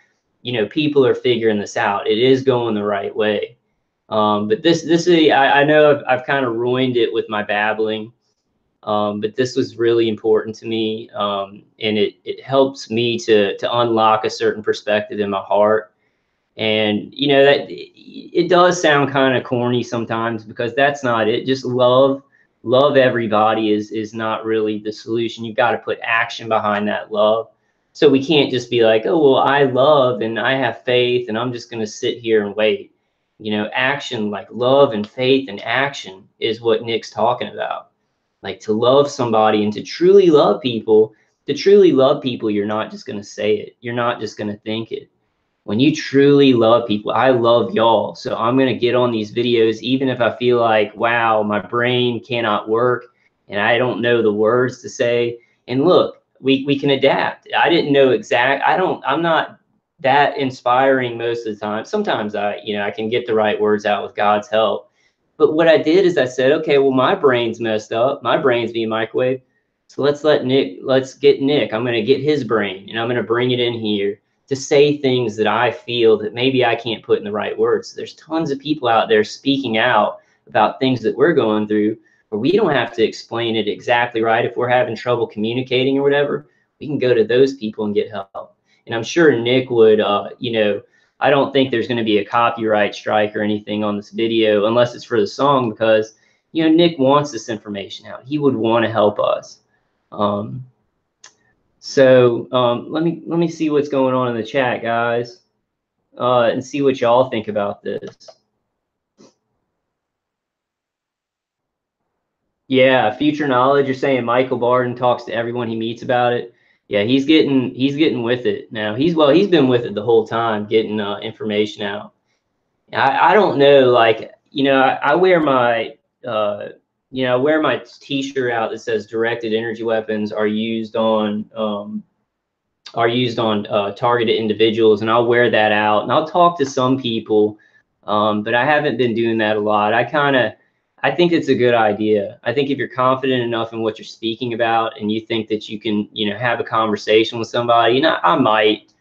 you know, people are figuring this out. It is going the right way. But this I know I've kind of ruined it with my babbling. But this was really important to me, and it helps me to unlock a certain perspective in my heart. And you know that it does sound kind of corny sometimes, because that's not it. Just love everybody is not really the solution. You've got to put action behind that love. So we can't just be like, oh well, I love and I have faith and I'm just going to sit here and wait. You know, action, like love and faith and action, is what Nick's talking about. Like, to love somebody and to truly love people, you're not just going to say it. You're not just going to think it. When you truly love people, I love y'all. So I'm going to get on these videos, even if I feel like, wow, my brain cannot work and I don't know the words to say. And look, we can adapt. I didn't know I'm not that inspiring most of the time. Sometimes I can get the right words out with God's help. But what I did is I said, okay, well, my brain's messed up. My brain's being microwaved. So let's get Nick. I'm going to get his brain and I'm going to bring it in here to say things that I feel that maybe I can't put in the right words. There's tons of people out there speaking out about things that we're going through, where we don't have to explain it exactly right. If we're having trouble communicating or whatever, we can go to those people and get help. And I'm sure Nick would, I don't think there's going to be a copyright strike or anything on this video unless it's for the song, because, you know, Nick wants this information out. He would want to help us. Let me see what's going on in the chat, guys, and see what y'all think about this. Yeah, future knowledge. You're saying Michael Barden talks to everyone he meets about it. Yeah, he's getting with it now. He's been with it the whole time, getting information out. I don't know, like, you know, I wear my T-shirt out that says directed energy weapons are used on targeted individuals, and I'll wear that out and I'll talk to some people, but I haven't been doing that a lot. I think it's a good idea. I think if you're confident enough in what you're speaking about and you think that you can, you know, have a conversation with somebody, and I might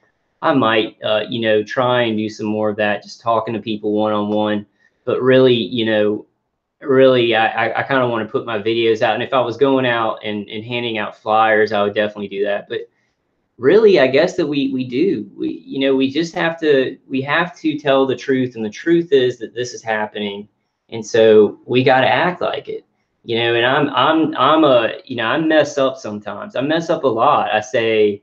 try and do some more of that, just talking to people one-on-one. But really, I kind of want to put my videos out. And if I was going out and handing out flyers, I would definitely do that. But really, I guess that we have to tell the truth. And the truth is that this is happening. And so we got to act like it, you know. And I mess up sometimes. I mess up a lot. I say,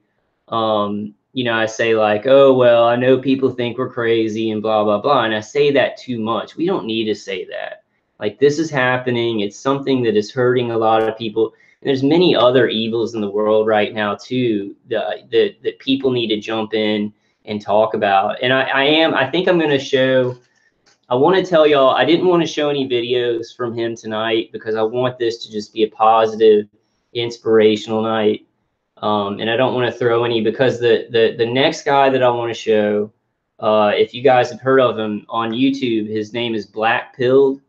like, oh, well, I know people think we're crazy and blah, blah, blah. And I say that too much. We don't need to say that. Like, this is happening. It's something that is hurting a lot of people. And there's many other evils in the world right now, too, that people need to jump in and talk about. And I think I'm going to show. I want to tell y'all, I didn't want to show any videos from him tonight because I want this to just be a positive, inspirational night. And I don't want to throw any, because the next guy that I want to show, if you guys have heard of him on YouTube, his name is Black Pilled.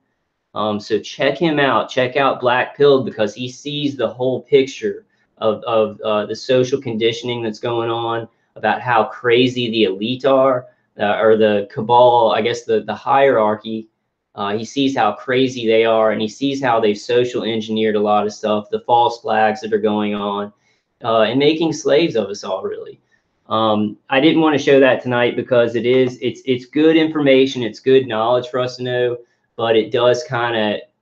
So check him out. Check out Black Pilled, because he sees the whole picture of the social conditioning that's going on, about how crazy the elite are. Or the cabal, I guess the hierarchy. He sees how crazy they are, and he sees how they've social engineered a lot of stuff, the false flags that are going on, and making slaves of us all, really. I didn't want to show that tonight because it's good information, it's good knowledge for us to know, but it doesn't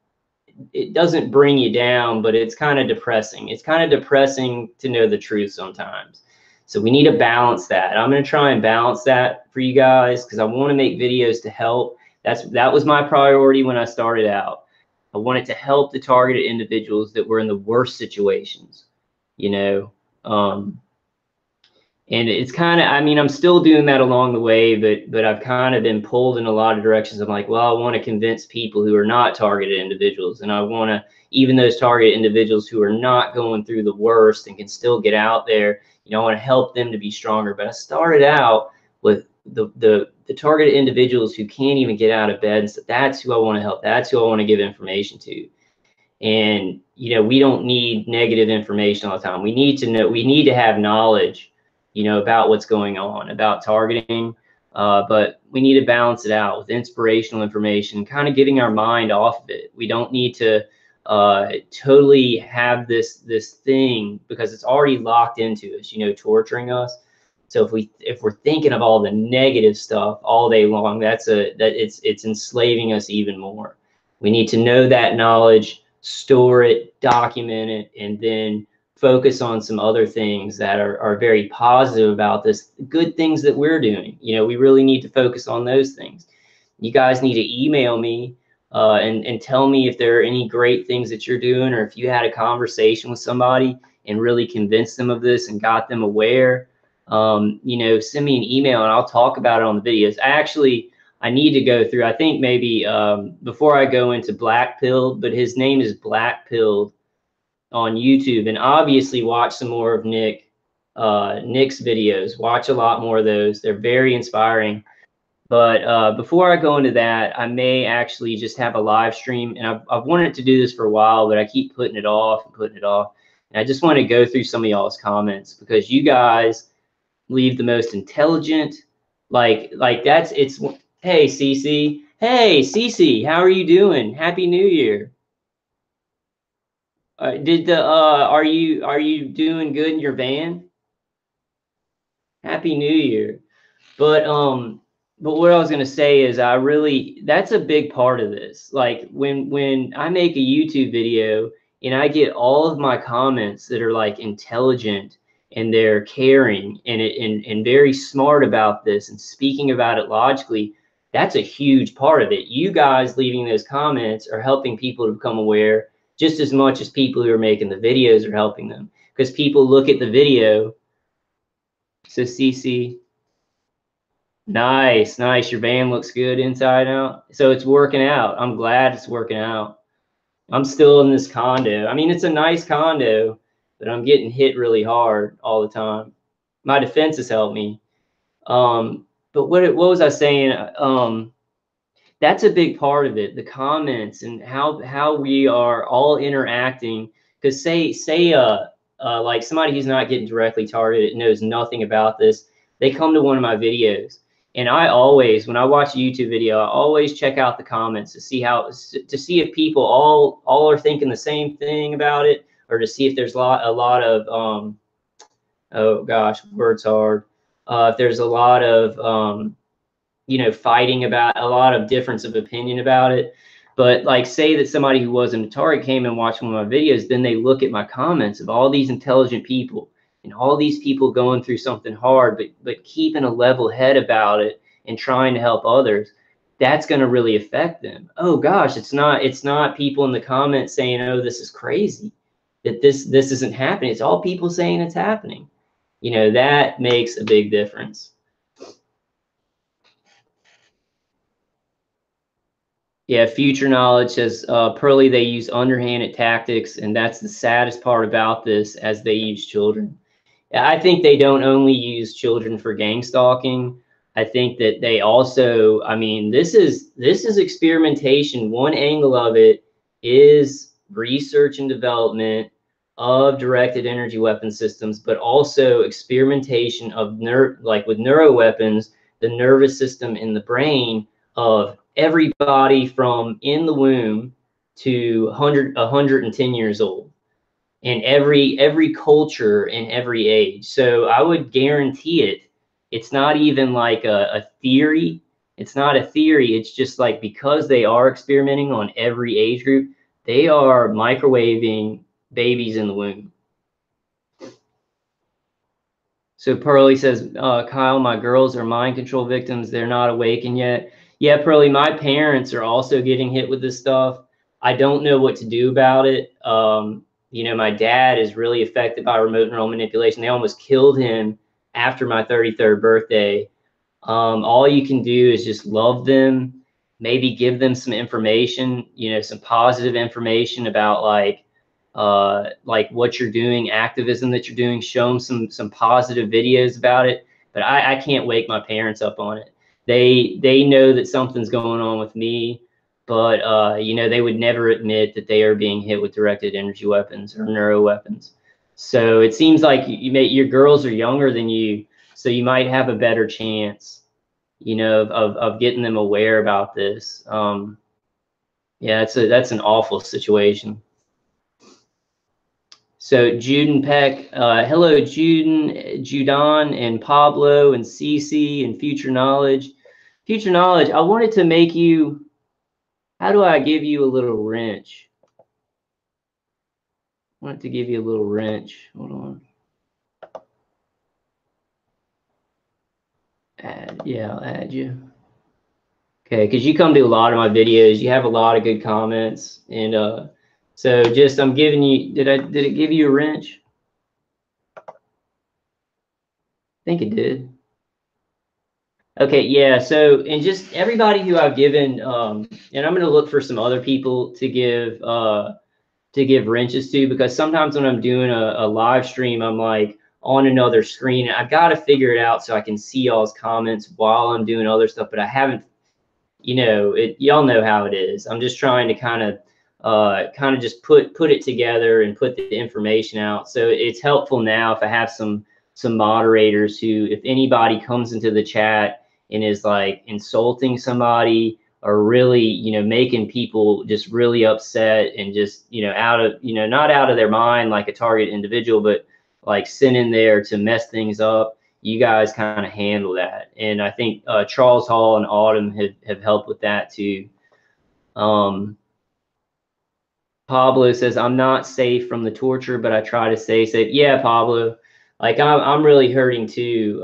bring you down, but it's kind of depressing. It's kind of depressing to know the truth sometimes. So we need to balance that. I'm going to try and balance that for you guys, because I want to make videos to help. That was my priority when I started out. I wanted to help the targeted individuals that were in the worst situations, you know. And it's kind of, I mean, I'm still doing that along the way, but I've kind of been pulled in a lot of directions. I'm like, well, I want to convince people who are not targeted individuals, and I want to, even those targeted individuals who are not going through the worst and can still get out there, you know, I want to help them to be stronger. But I started out with the targeted individuals who can't even get out of bed and stuff. That's who I want to help. That's who I want to give information to. And, you know, we don't need negative information all the time. We need to know, we need to have knowledge, you know, about what's going on, about targeting, but we need to balance it out with inspirational information, kind of getting our mind off of it. We don't need to totally have this thing because it's already locked into us, you know, torturing us. So if we're thinking of all the negative stuff all day long, it's enslaving us even more. We need to know that knowledge, store it, document it, and then focus on some other things that are very positive about this, good things that we're doing. You know, we really need to focus on those things. You guys need to email me and tell me if there are any great things that you're doing, or if you had a conversation with somebody and really convinced them of this and got them aware. You know, send me an email and I'll talk about it on the videos. I need to go through, I think maybe before I go into Black Pilled, but his name is Black Pilled on YouTube, and obviously watch some more of Nick's videos. Watch a lot more of those. They're very inspiring. But before I go into that, I may actually just have a live stream, and I've wanted to do this for a while, but I keep putting it off and putting it off. And I just want to go through some of y'all's comments because you guys leave the most intelligent, like it's, hey Cece, hey Cece, how are you doing? Happy New Year. Are you doing good in your van? Happy New Year. But what I was gonna say is that's a big part of this. Like when I make a YouTube video and I get all of my comments that are like intelligent and they're caring and very smart about this and speaking about it logically, that's a huge part of it. You guys leaving those comments are helping people to become aware just as much as people who are making the videos are helping them, because people look at the video. So CC, nice. Your van looks good inside out. So it's working out. I'm glad it's working out. I'm still in this condo. I mean, it's a nice condo, but I'm getting hit really hard all the time. My defense has helped me. But what was I saying? That's a big part of it, the comments and how we are all interacting. Because say like somebody who's not getting directly targeted, knows nothing about this, they come to one of my videos, and I always, when I watch a YouTube video, I always check out the comments to see if people all are thinking the same thing about it, or to see if there's a lot of oh gosh, words hard. If there's a lot of you know, fighting about, a lot of difference of opinion about it. But like, say that somebody who wasn't a target came and watched one of my videos, then they look at my comments of all these intelligent people and all these people going through something hard, but keeping a level head about it and trying to help others. That's going to really affect them. Oh gosh, it's not people in the comments saying, oh, this is crazy, that this isn't happening. It's all people saying it's happening. You know, that makes a big difference. Yeah, Future Knowledge says, Pearly, they use underhanded tactics, and that's the saddest part about this, as they use children. I think they don't only use children for gang stalking. I think that they also, I mean, this is experimentation. One angle of it is research and development of directed energy weapon systems, but also experimentation of like with neuroweapons, the nervous system in the brain of everybody from in the womb to 110 years old, and every culture and every age. So I would guarantee it's not even like a theory. It's not a theory. It's just like, because they are experimenting on every age group, they are microwaving babies in the womb. So Pearly says, Kyle, my girls are mind control victims. They're not awakened yet. Yeah, Pearly, my parents are also getting hit with this stuff. I don't know what to do about it. You know, my dad is really affected by remote neural manipulation. They almost killed him after my 33rd birthday. All you can do is just love them, maybe give them some information, you know, some positive information about like what you're doing, activism that you're doing, show them some positive videos about it. but I can't wake my parents up on it. They know that something's going on with me, but you know, they would never admit that they are being hit with directed energy weapons or neuro weapons. So it seems like your girls are younger than you, so you might have a better chance, you know, of getting them aware about this. Yeah, that's an awful situation. So Juden Peck, hello Judon and Pablo and Cece and Future Knowledge. Future Knowledge, I wanted to make you, how do I give you a little wrench? I wanted to give you a little wrench. Hold on. I'll add you. Okay, because you come to a lot of my videos, you have a lot of good comments, and so just I'm giving you. Did it give you a wrench? I think it did. Okay, yeah. So and just everybody who I've given, and I'm gonna look for some other people to give wrenches to, because sometimes when I'm doing a live stream, I'm like on another screen. I've got to figure it out so I can see y'all's comments while I'm doing other stuff, but I haven't. You know, y'all know how it is. I'm just trying to kind of just put it together and put the information out. So it's helpful now if I have some moderators who, if anybody comes into the chat and is like insulting somebody or really, you know, making people just really upset and just, you know, not out of their mind like a target individual, but like sent in there to mess things up, you guys kind of handle that. And I think Charles Hall and Autumn have helped with that too. Pablo says, I'm not safe from the torture, but I try to stay safe. Yeah, Pablo, like I'm really hurting too.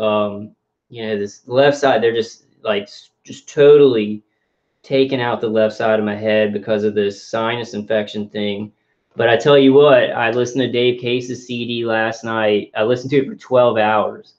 You know, this left side, they're just totally taking out the left side of my head because of this sinus infection thing. But I tell you what, I listened to Dave Case's CD last night. I listened to it for 12 hours.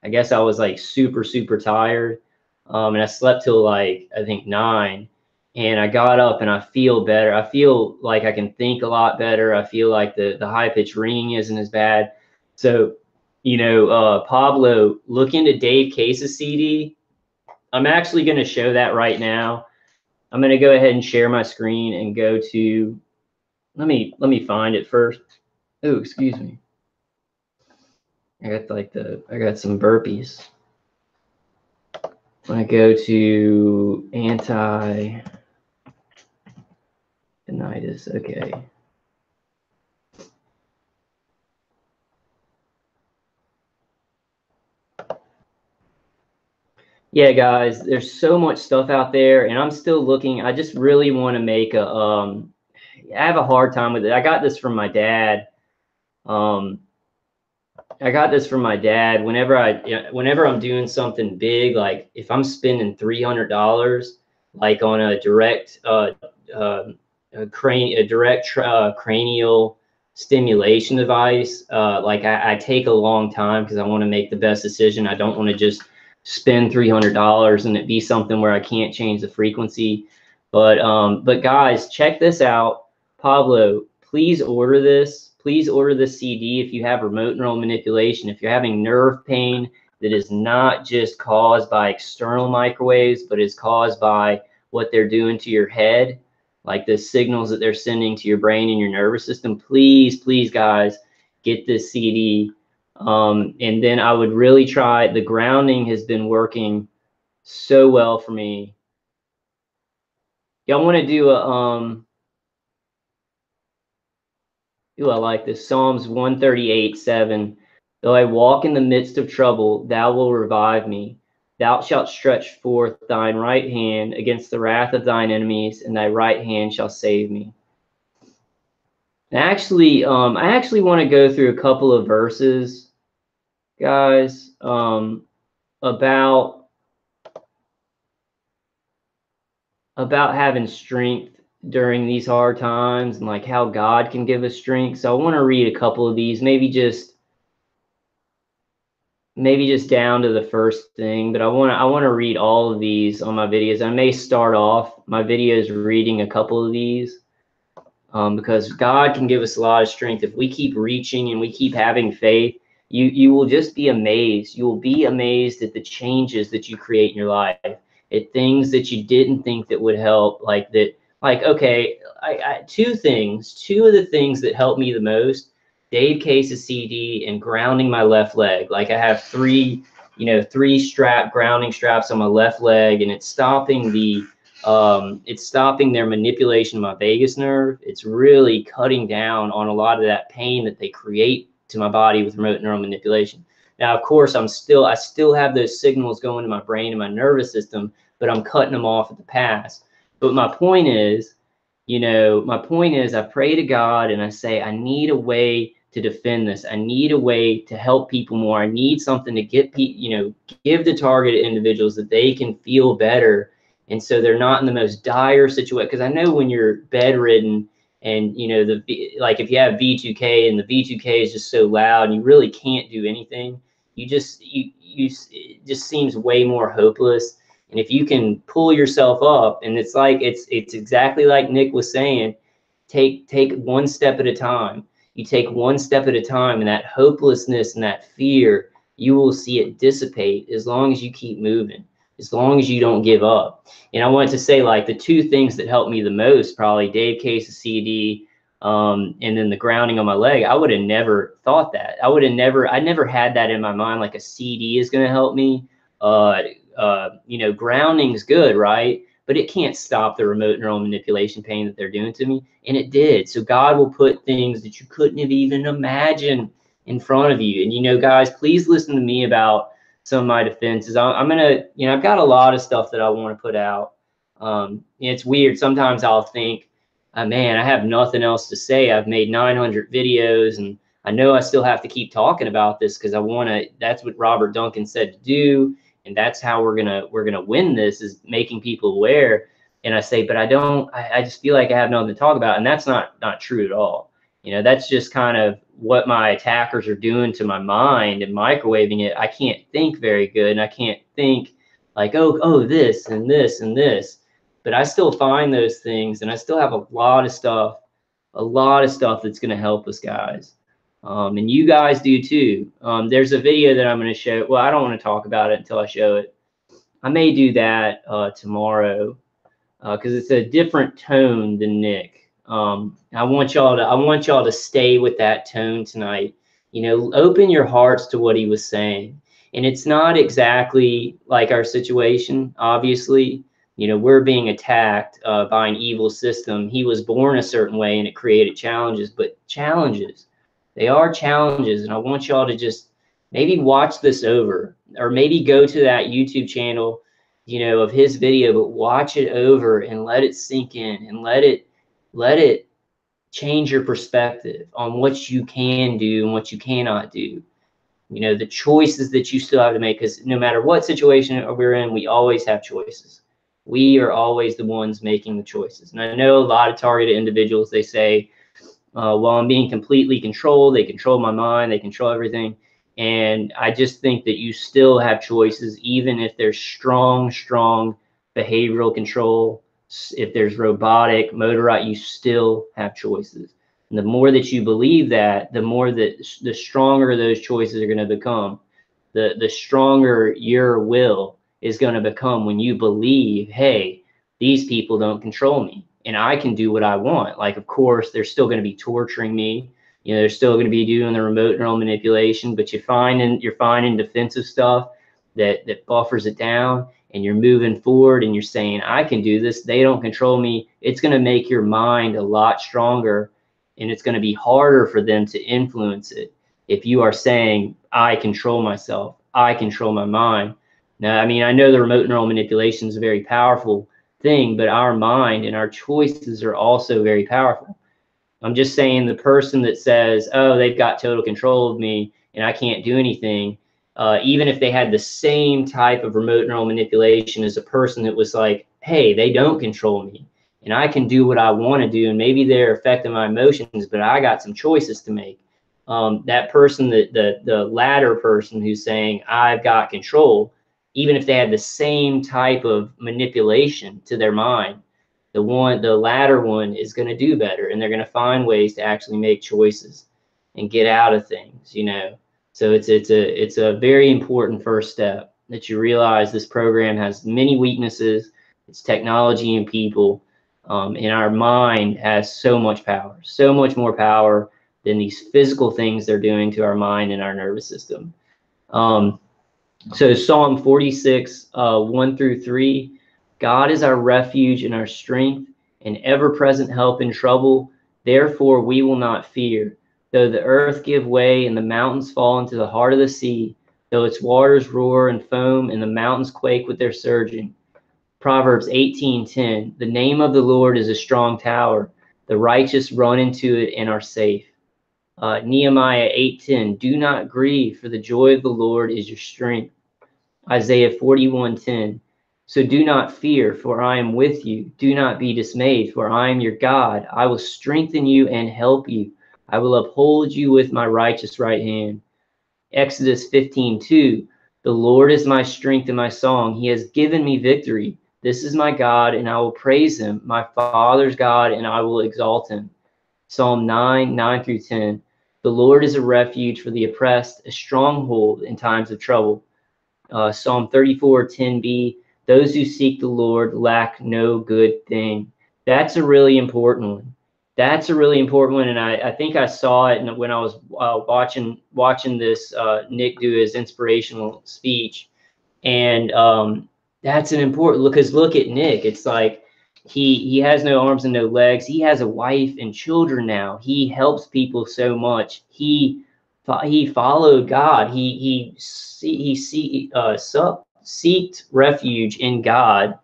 I guess I was like super tired, and I slept till like I think 9, and I got up and I feel better. I feel like I can think a lot better. I feel like the high pitched ringing isn't as bad. So, you know, Pablo, look into Dave Case's CD. I'm actually going to show that right now. I'm going to go ahead and share my screen and go to. Let me find it first. Oh, excuse me. I got some burpees. When I go to anti-tinnitus, okay. Yeah, guys, there's so much stuff out there, and I'm still looking. I just really want to make a. I have a hard time with it. I got this from my dad. Whenever I'm doing something big, like if I'm spending $300, like on a direct cranial stimulation device, like I take a long time because I want to make the best decision. I don't want to just spend $300 and it be something where I can't change the frequency. But guys, check this out. Pablo, please order this. Please order this CD if you have remote neural manipulation. If you're having nerve pain that is not just caused by external microwaves, but is caused by what they're doing to your head, like the signals that they're sending to your brain and your nervous system, please, guys, get this CD. And then I would really try, the grounding has been working so well for me. Y'all want to do a, ooh, I like this. Psalms 138:7. Though I walk in the midst of trouble, thou will revive me. Thou shalt stretch forth thine right hand against the wrath of thine enemies, and thy right hand shall save me. And actually, I actually want to go through a couple of verses, guys, about having strength during these hard times and like how God can give us strength. So I want to read a couple of these, maybe just down to the first thing, but I want to read all of these on my videos. I may start off my videos reading a couple of these because God can give us a lot of strength if we keep reaching and we keep having faith. you will just be amazed. You will be amazed at the changes that you create in your life, at things that you didn't think that would help, like that. Like, okay, two of the things that helped me the most: Dave Case's CD and grounding my left leg. Like, I have three grounding straps on my left leg, and it's stopping their manipulation of my vagus nerve. It's really cutting down on a lot of that pain that they create to my body with remote neural manipulation. Now, of course, I still have those signals going to my brain and my nervous system, but I'm cutting them off at the pass. But my point is, I pray to God and I say, I need a way to defend this. I need a way to help people more. I need something to give the targeted individuals that they can feel better. And so they're not in the most dire situation. Because I know when you're bedridden and, like if you have V2K and the V2K is just so loud and you really can't do anything, it just seems way more hopeless. And if you can pull yourself up, and it's exactly like Nick was saying, take one step at a time. You take one step at a time, and that hopelessness and that fear, you will see it dissipate as long as you keep moving, as long as you don't give up. And I wanted to say, like, the two things that helped me the most, probably Dave Case's CD, and then the grounding on my leg. I would have never thought that. I never had that in my mind, like a CD is going to help me. Grounding's good, right? But it can't stop the remote neural manipulation pain that they're doing to me. And it did. So God will put things that you couldn't have even imagined in front of you. And, guys, please listen to me about some of my defenses. I'm going to, I've got a lot of stuff that I want to put out. It's weird. Sometimes I'll think, man, I have nothing else to say. I've made 900 videos and I know I still have to keep talking about this because that's what Robert Duncan said to do. And that's how we're gonna win this, is making people aware. And I say, but I just feel like I have nothing to talk about. And that's not true at all. That's just kind of what my attackers are doing to my mind and microwaving it. I can't think very good, and I can't think like, oh, this and this and this. But I still find those things, and I still have a lot of stuff that's gonna help us, guys. And you guys do too. There's a video that I'm going to show. Well, I don't want to talk about it until I show it. I may do that tomorrow because it's a different tone than Nick. I want y'all to stay with that tone tonight. Open your hearts to what he was saying. And it's not exactly like our situation, obviously. We're being attacked by an evil system. He was born a certain way and it created challenges, but challenges. They are challenges, and I want y'all to just maybe watch this over, or maybe go to that YouTube channel, of his video, but watch it over and let it sink in and let it change your perspective on what you can do and what you cannot do. The choices that you still have to make, because no matter what situation we're in, we always have choices. We are always the ones making the choices. And I know a lot of targeted individuals, they say, well, I'm being completely controlled. They control my mind. They control everything. And I just think that you still have choices, even if there's strong behavioral control. If there's robotic, motorized, you still have choices. And the more that you believe that, the stronger those choices are going to become. The stronger your will is going to become when you believe, hey, these people don't control me. And I can do what I want. Like, of course, they're still going to be torturing me. They're still going to be doing the remote neural manipulation, but you're finding defensive stuff that buffers it down, and you're moving forward and you're saying, I can do this. They don't control me. It's going to make your mind a lot stronger, and it's going to be harder for them to influence it if you are saying, I control myself. I control my mind. Now, I mean, I know the remote neural manipulation is a very powerful thing, but our mind and our choices are also very powerful. I'm just saying, the person that says, oh, they've got total control of me and I can't do anything, even if they had the same type of remote neural manipulation as a person that was like, hey, they don't control me and I can do what I want to do, and maybe they're affecting my emotions, but I got some choices to make. That person, the latter person who's saying, I've got control, even if they had the same type of manipulation to their mind, the latter one is going to do better, and they're going to find ways to actually make choices and get out of things, So it's a very important first step, that you realize this program has many weaknesses. It's technology and people, and our mind has so much power, so much more power than these physical things they're doing to our mind and our nervous system. So Psalm 46, 1 through 3, God is our refuge and our strength, an ever-present help in trouble. Therefore we will not fear. Though the earth give way and the mountains fall into the heart of the sea, though its waters roar and foam and the mountains quake with their surging. Proverbs 18:10, the name of the Lord is a strong tower. The righteous run into it and are safe. Nehemiah 8:10, do not grieve, for the joy of the Lord is your strength. Isaiah 41:10, so do not fear, for I am with you. Do not be dismayed, for I am your God. I will strengthen you and help you. I will uphold you with my righteous right hand. Exodus 15:2, the Lord is my strength and my song. He has given me victory. This is my God, and I will praise him, my father's God, and I will exalt him. Psalm 9 through 10, the Lord is a refuge for the oppressed, a stronghold in times of trouble. Psalm 34:10b, those who seek the Lord lack no good thing. That's a really important one. That's a really important one, and I think I saw it when I was watching this Nick do his inspirational speech, and that's an important look. Because look at Nick, it's like he has no arms and no legs. He has a wife and children now. He helps people so much. He followed God. He seeked refuge in God,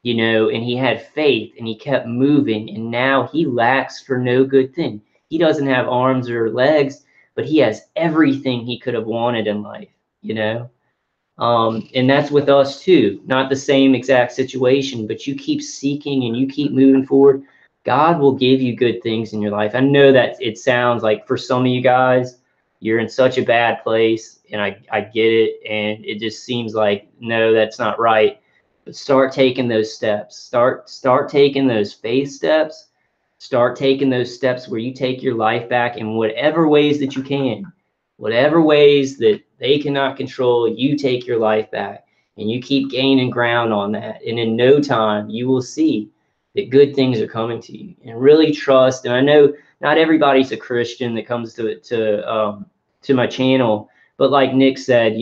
and he had faith and he kept moving, and now he lacks for no good thing. He doesn't have arms or legs, but he has everything he could have wanted in life, and that's with us too. Not the same exact situation, but you keep seeking and you keep moving forward. God will give you good things in your life. I know that it sounds like for some of you guys, you're in such a bad place, and I get it, and it just seems like, no, that's not right. But start taking those steps. Start taking those faith steps. Start taking those steps where you take your life back in whatever ways that you can. Whatever ways that they cannot control, you take your life back, and you keep gaining ground on that. And in no time, you will see that good things are coming to you. And really trust. And I know not everybody's a Christian that comes to my channel, but like Nick said,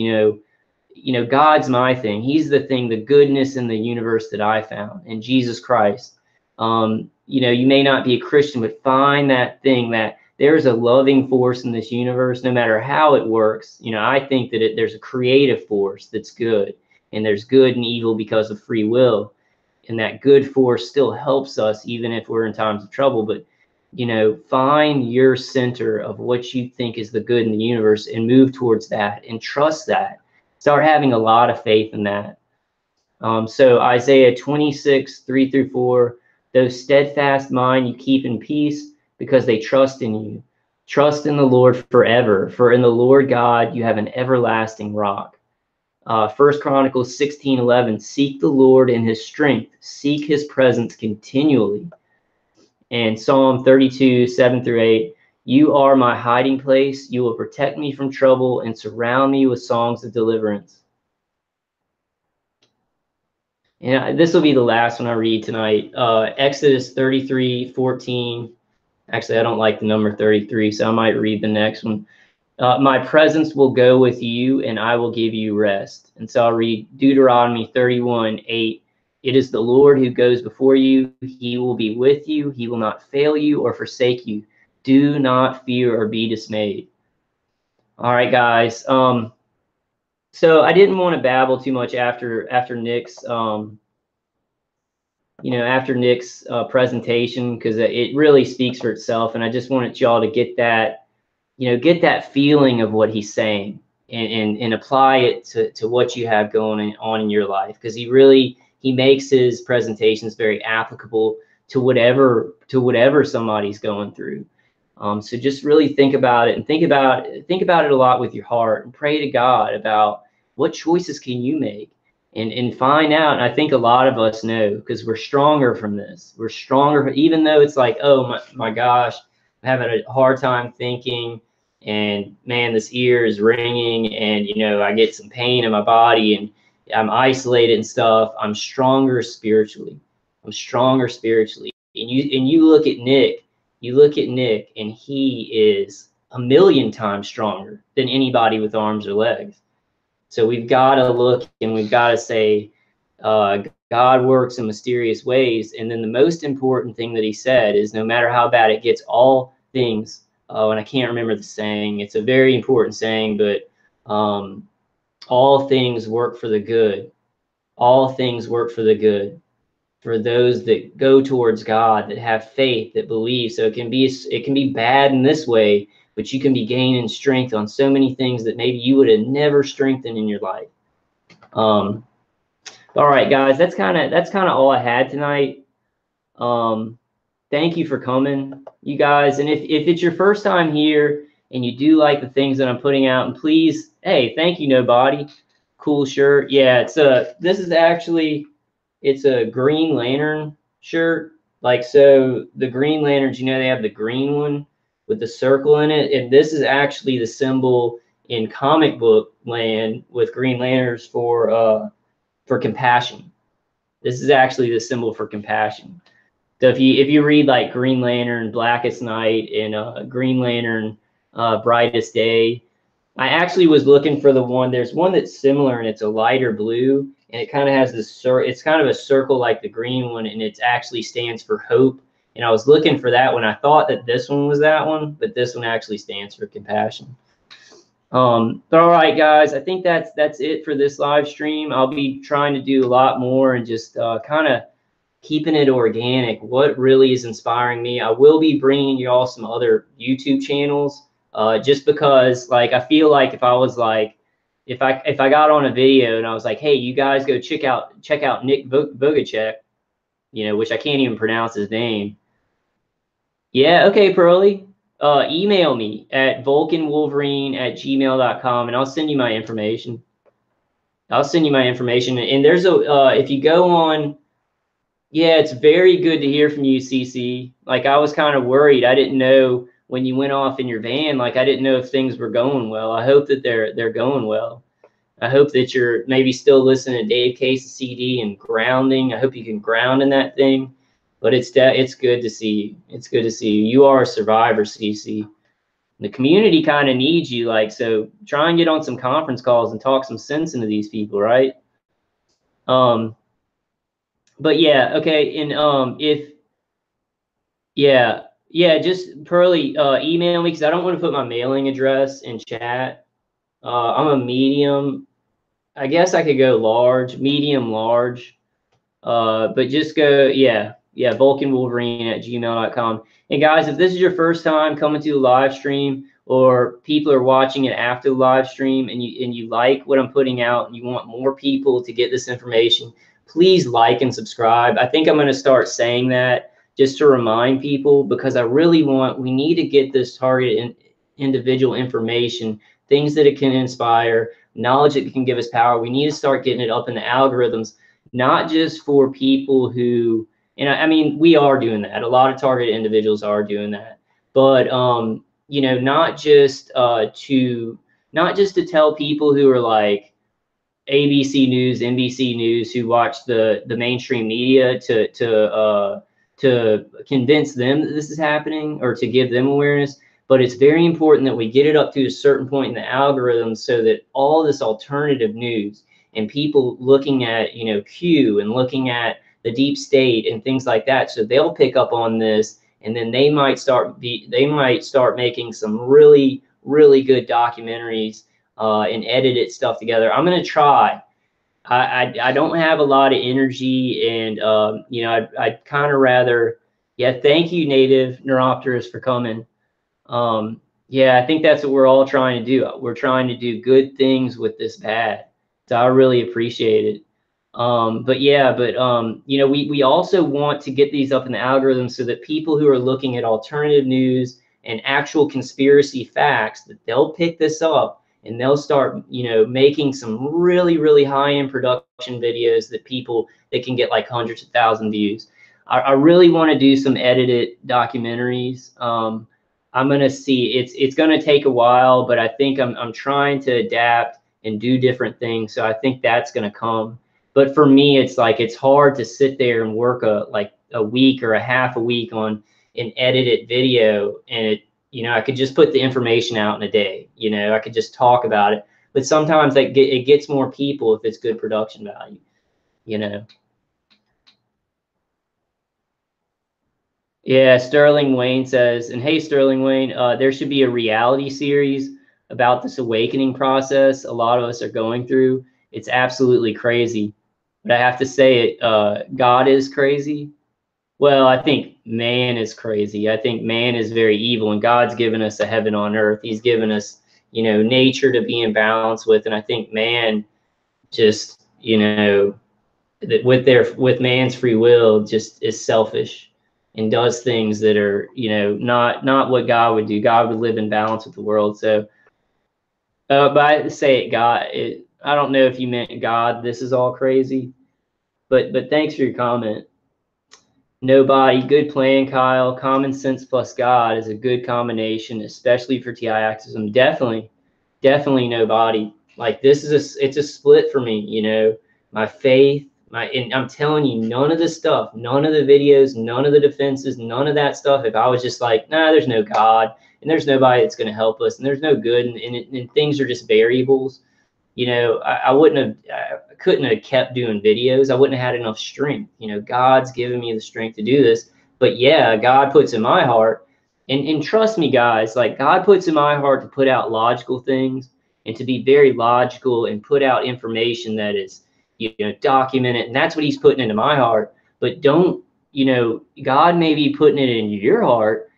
God's my thing. He's the thing, the goodness in the universe that I found in Jesus Christ. You may not be a Christian, but find that thing, that there's a loving force in this universe, no matter how it works. I think that there's a creative force that's good, and there's good and evil because of free will. And that good force still helps us even if we're in times of trouble. But find your center of what you think is the good in the universe and move towards that and trust that. Start having a lot of faith in that. So Isaiah 26, 3 through 4, those steadfast mind you keep in peace because they trust in you. Trust in the Lord forever, for in the Lord God you have an everlasting rock. 1 Chronicles 16:11, seek the Lord in his strength. Seek his presence continually. And Psalm 32, 7 through 8, you are my hiding place. You will protect me from trouble and surround me with songs of deliverance. And this will be the last one I read tonight. Exodus 33:14. Actually, I don't like the number 33, so I might read the next one. My presence will go with you, and I will give you rest. And so I'll read Deuteronomy 31:8. It is the Lord who goes before you. He will be with you. He will not fail you or forsake you. Do not fear or be dismayed. All right, guys. So I didn't want to babble too much after Nick's presentation, because it really speaks for itself, and I just wanted y'all to get that feeling of what he's saying and apply it to what you have going on in your life, because he makes his presentations very applicable to whatever somebody's going through. So just really think about it, and think about it a lot with your heart, and pray to God about what choices can you make, and find out. And I think a lot of us know, because we're stronger from this. We're stronger, even though it's like, oh my gosh, I'm having a hard time thinking, and man, this ear is ringing, and you know, I get some pain in my body, and I'm isolated and stuff. I'm stronger spiritually. I'm stronger spiritually. And you look at Nick, and he is a million times stronger than anybody with arms or legs. So we've got to look, and we've got to say, God works in mysterious ways. And then the most important thing that he said is, no matter how bad it gets, all things, and I can't remember the saying, it's a very important saying, but all things work for the good. All things work for the good for those that go towards God, that have faith, that believe. So it can be bad in this way, but you can be gaining strength on so many things that maybe you would have never strengthened in your life. All right, guys, that's kind of all I had tonight. Thank you for coming, you guys. And if it's your first time here and you do like the things that I'm putting out, and please, hey, thank you, Nobody. Cool shirt. Yeah, this is actually, it's a Green Lantern shirt. Like, so the Green Lanterns, you know, they have the green one with the circle in it, and this is actually the symbol in comic book land with Green Lanterns for compassion. This is actually the symbol for compassion. So if you read like Green Lantern, Blackest Night, and Green Lantern, Brightest Day, I actually was looking for the one. There's one that's similar, and it's a lighter blue, and it kind of has this. It's kind of a circle like the green one, and it actually stands for hope. And I was looking for that one. I thought that this one was that one, but this one actually stands for compassion. But all right, guys, I think that's it for this live stream. I'll be trying to do a lot more and just kind of keeping it organic. What really is inspiring me? I will be bringing you all some other YouTube channels. Just because, like, I feel like if I was like, if I got on a video and I was like, hey, you guys go check out Nick Vujicic, you know, which I can't even pronounce his name. Yeah, okay, Pearly. Email me at vulcanwolverine@gmail.com, and I'll send you my information. And there's if you go on, yeah, it's very good to hear from you, CC. Like, I was kind of worried. I didn't know when you went off in your van, like, I didn't know if things were going well. I hope that they're going well. I hope that you're maybe still listening to Dave Case's CD and grounding. I hope you can ground in that thing. But it's good to see you. It's good to see you. You are a survivor, CC. The community kind of needs you, like, so try and get on some conference calls and talk some sense into these people, right? But yeah, okay, and just Pearly, email me, because I don't want to put my mailing address in chat. I'm a medium. I guess I could go large, medium, large. But just go, vulcanwolverine@gmail.com. And guys, if this is your first time coming to the live stream, or people are watching it after the live stream, and you like what I'm putting out, and you want more people to get this information, please like and subscribe. I think I'm going to start saying that just to remind people, because I really we need to get this targeted individual information, things that it can inspire, knowledge that can give us power. We need to start getting it up in the algorithms, not just for people who, and I mean, we are doing that. A lot of targeted individuals are doing that, but you know, not just to tell people who are like ABC News, NBC News, who watch the mainstream media to convince them that this is happening, or to give them awareness. But it's very important that we get it up to a certain point in the algorithm, so that all this alternative news and people looking at, you know, Q and looking at the deep state and things like that, so they'll pick up on this, and then they might start making some really, really good documentaries and edited stuff together. I'm going to try. I don't have a lot of energy, and you know, I'd kind of rather, yeah, thank you, Native Neuropterus, for coming. Yeah, I think that's what we're all trying to do. We're trying to do good things with this bad. So I really appreciate it. But you know, we also want to get these up in the algorithm, so that people who are looking at alternative news and actual conspiracy facts, that they'll pick this up, and they'll start, you know, making some really, really high-end production videos that can get like hundreds of thousands of views. I really want to do some edited documentaries. I'm gonna see. It's gonna take a while, but I think I'm trying to adapt and do different things. So I think that's gonna come. But for me, it's like it's hard to sit there and work a week or a half a week on an edited video, and I could just put the information out in a day. I could just talk about it. But sometimes it gets more people if it's good production value. Yeah, Sterling Wayne says, and hey, Sterling Wayne, there should be a reality series about this awakening process a lot of us are going through. It's absolutely crazy. But I have to say it, God is crazy. Well, I think man is crazy. I think man is very evil, and God's given us a heaven on earth. He's given us, nature to be in balance with. And I think man just, with man's free will just is selfish and does things that are, not what God would do. God would live in balance with the world. So, but I say it, God, I don't know if you meant God, this is all crazy, but thanks for your comment. Nobody, good plan, Kyle. Common sense plus God is a good combination, especially for TI activism. Definitely nobody. Like it's a split for me, my faith, and I'm telling you, none of the stuff, none of the videos, none of the defenses, none of that stuff. If I was just like, nah, there's no God and there's nobody that's going to help us and there's no good and things are just variables, I couldn't have kept doing videos. I wouldn't have had enough strength. God's given me the strength to do this. But yeah, God puts in my heart, and trust me, guys, like God puts in my heart to put out logical things and to be very logical and put out information that is, documented. And that's what he's putting into my heart. But don't, God may be putting it in your heart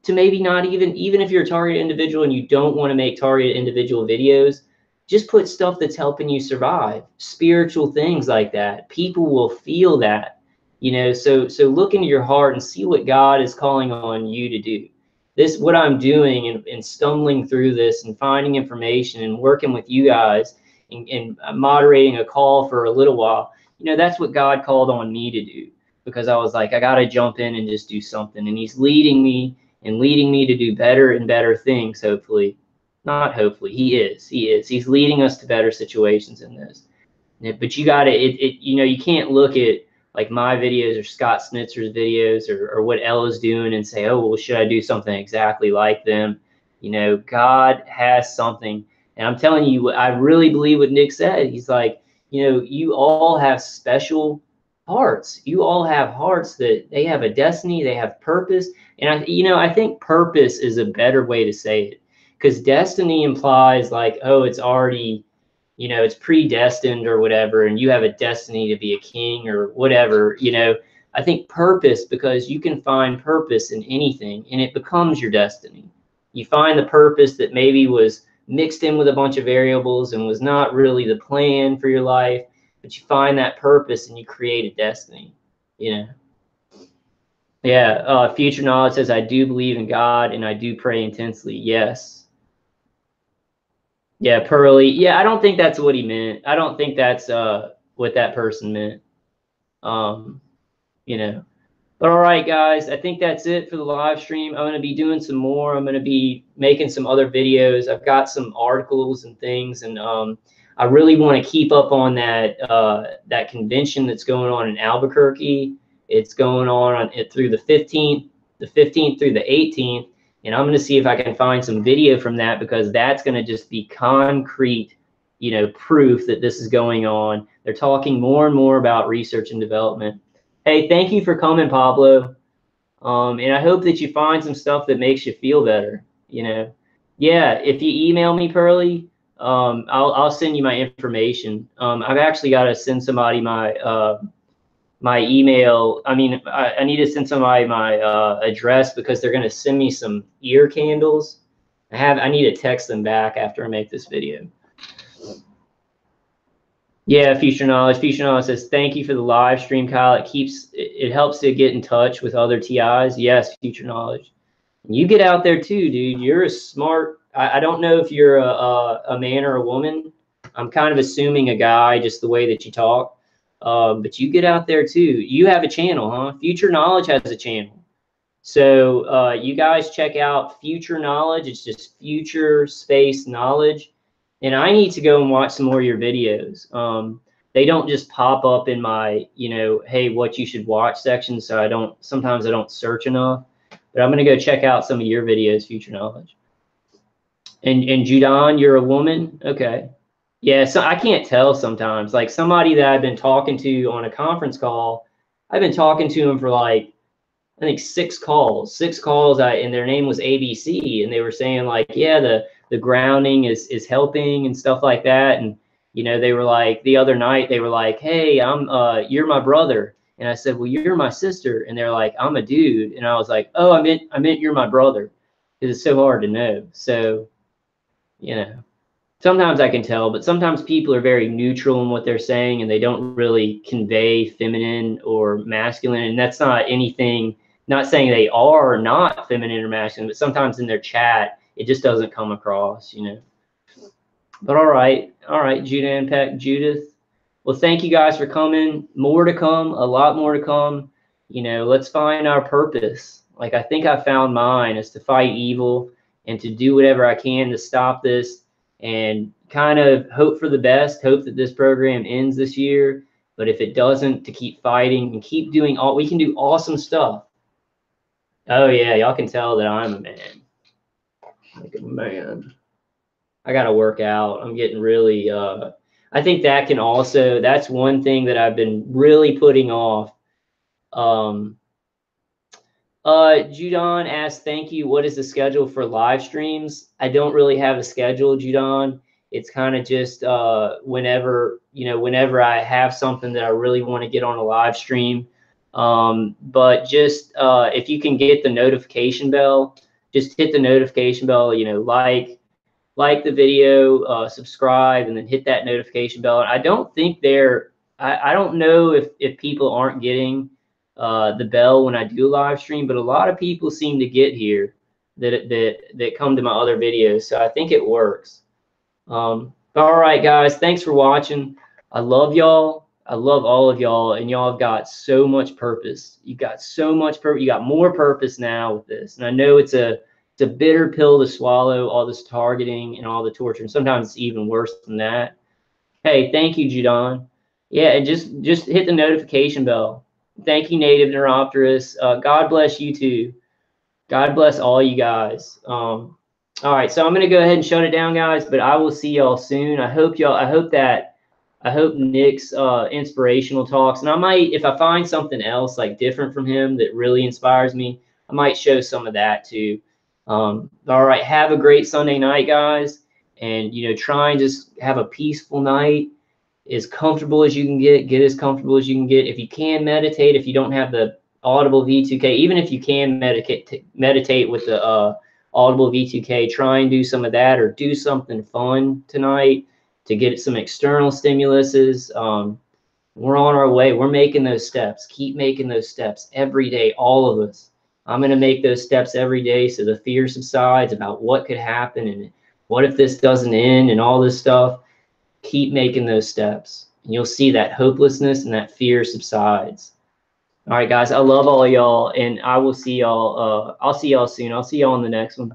to maybe not even if you're a targeted individual and you don't want to make targeted individual videos, just put stuff that's helping you survive, spiritual things like that. People will feel that, so look into your heart and see what God is calling on you to do. This, what I'm doing and stumbling through this and finding information and working with you guys and moderating a call for a little while, that's what God called on me to do, because I was like, I got to jump in and just do something. And he's leading me to do better and better things, hopefully. Not hopefully, he is. He's leading us to better situations in this. But you got to, you can't look at like my videos or Scott Snitzer's videos or what Ella's doing and say, oh, well, should I do something exactly like them? God has something. And I'm telling you, I really believe what Nick said. He's like, you all have special hearts. You all have hearts that they have a destiny, they have purpose. And I think purpose is a better way to say it. Because destiny implies like, oh, it's already, it's predestined or whatever, and you have a destiny to be a king or whatever, I think purpose, because you can find purpose in anything and it becomes your destiny. You find the purpose that maybe was mixed in with a bunch of variables and was not really the plan for your life, but you find that purpose and you create a destiny, Yeah, Future Knowledge says, I do believe in God and I do pray intensely. Yes. Yeah, Pearly. Yeah, I don't think that's what he meant. I don't think that's what that person meant. But all right, guys, I think that's it for the live stream. I'm going to be doing some more. I'm going to be making some other videos. I've got some articles and things, and I really want to keep up on that convention that's going on in Albuquerque. It's going on through the 15th through the 18th. And I'm going to see if I can find some video from that, because that's going to just be concrete, proof that this is going on. They're talking more and more about research and development. Hey, thank you for coming, Pablo. And I hope that you find some stuff that makes you feel better. Yeah, if you email me, Pearly, I'll send you my information. I've actually got to send somebody my email. I mean, I need to send somebody my address, because they're going to send me some ear candles. I need to text them back after I make this video. Yeah, Future Knowledge. Future Knowledge says, thank you for the live stream, Kyle. It helps to get in touch with other TIs. Yes, Future Knowledge. You get out there too, dude. You're a smart. I don't know if you're a man or a woman. I'm kind of assuming a guy, just the way that you talk. But you get out there too. You have a channel, huh? Future Knowledge has a channel. So you guys check out Future Knowledge. It's just Future Space Knowledge. And I need to go and watch some more of your videos. They don't just pop up in my, hey, what you should watch section. So sometimes I don't search enough. But I'm going to go check out some of your videos, Future Knowledge. And Judon, you're a woman? Okay. Yeah, so I can't tell sometimes. Like somebody that I've been talking to on a conference call, I've been talking to him for like, I think 6 calls, and their name was ABC, and they were saying like, yeah, the grounding is helping and stuff like that. And they were like, the other night they were like, hey, you're my brother. And I said, well, you're my sister. And they're like, I'm a dude. And I was like, oh, I meant you're my brother, because it's so hard to know. So sometimes I can tell, but sometimes people are very neutral in what they're saying, and they don't really convey feminine or masculine. And that's not anything, not saying they are not feminine or masculine, but sometimes in their chat, it just doesn't come across, But all right, Judah Peck, Judith. Well, thank you guys for coming. More to come, a lot more to come. Let's find our purpose. Like, I think I found mine, is to fight evil and to do whatever I can to stop this, and kind of hope for the best, hope that this program ends this year. But if it doesn't, to keep fighting and keep doing we can do awesome stuff. Oh yeah, y'all can tell that I'm a man. Like a man. I got to work out. I'm getting really, I think that's one thing that I've been really putting off. Judon asked, thank you. What is the schedule for live streams? I don't really have a schedule, Judon. It's kind of just whenever I have something that I really want to get on a live stream. But just if you can get the notification bell, just hit the notification bell, like the video, subscribe, and then hit that notification bell. And I don't think I don't know if people aren't getting the bell when I do a live stream, but a lot of people seem to get here that come to my other videos. So I think it works. All right, guys, thanks for watching. I love y'all. I love all of y'all, and y'all have got so much purpose. You got so much purpose. You got more purpose now with this. And I know it's a bitter pill to swallow, all this targeting and all the torture. And sometimes it's even worse than that. Hey, thank you, Judon. Yeah, and just hit the notification bell. Thank you, Native Neuropterus. God bless you too. God bless all you guys. All right, so I'm gonna go ahead and shut it down, guys. But I will see y'all soon. I hope Nick's inspirational talks, and I might, if I find something else like different from him that really inspires me, I might show some of that too. All right, have a great Sunday night, guys, and try and just have a peaceful night, as comfortable as you can get as comfortable as you can get. If you can meditate, if you don't have the Audible V2K, even if you can meditate with the Audible V2K, try and do some of that, or do something fun tonight to get some external stimuluses. We're on our way. We're making those steps. Keep making those steps every day, all of us. I'm going to make those steps every day so the fear subsides about what could happen and what if this doesn't end and all this stuff. Keep making those steps, and you'll see that hopelessness and that fear subsides. All right, guys, I love all y'all, and I will see y'all. I'll see y'all soon. I'll see y'all on the next one.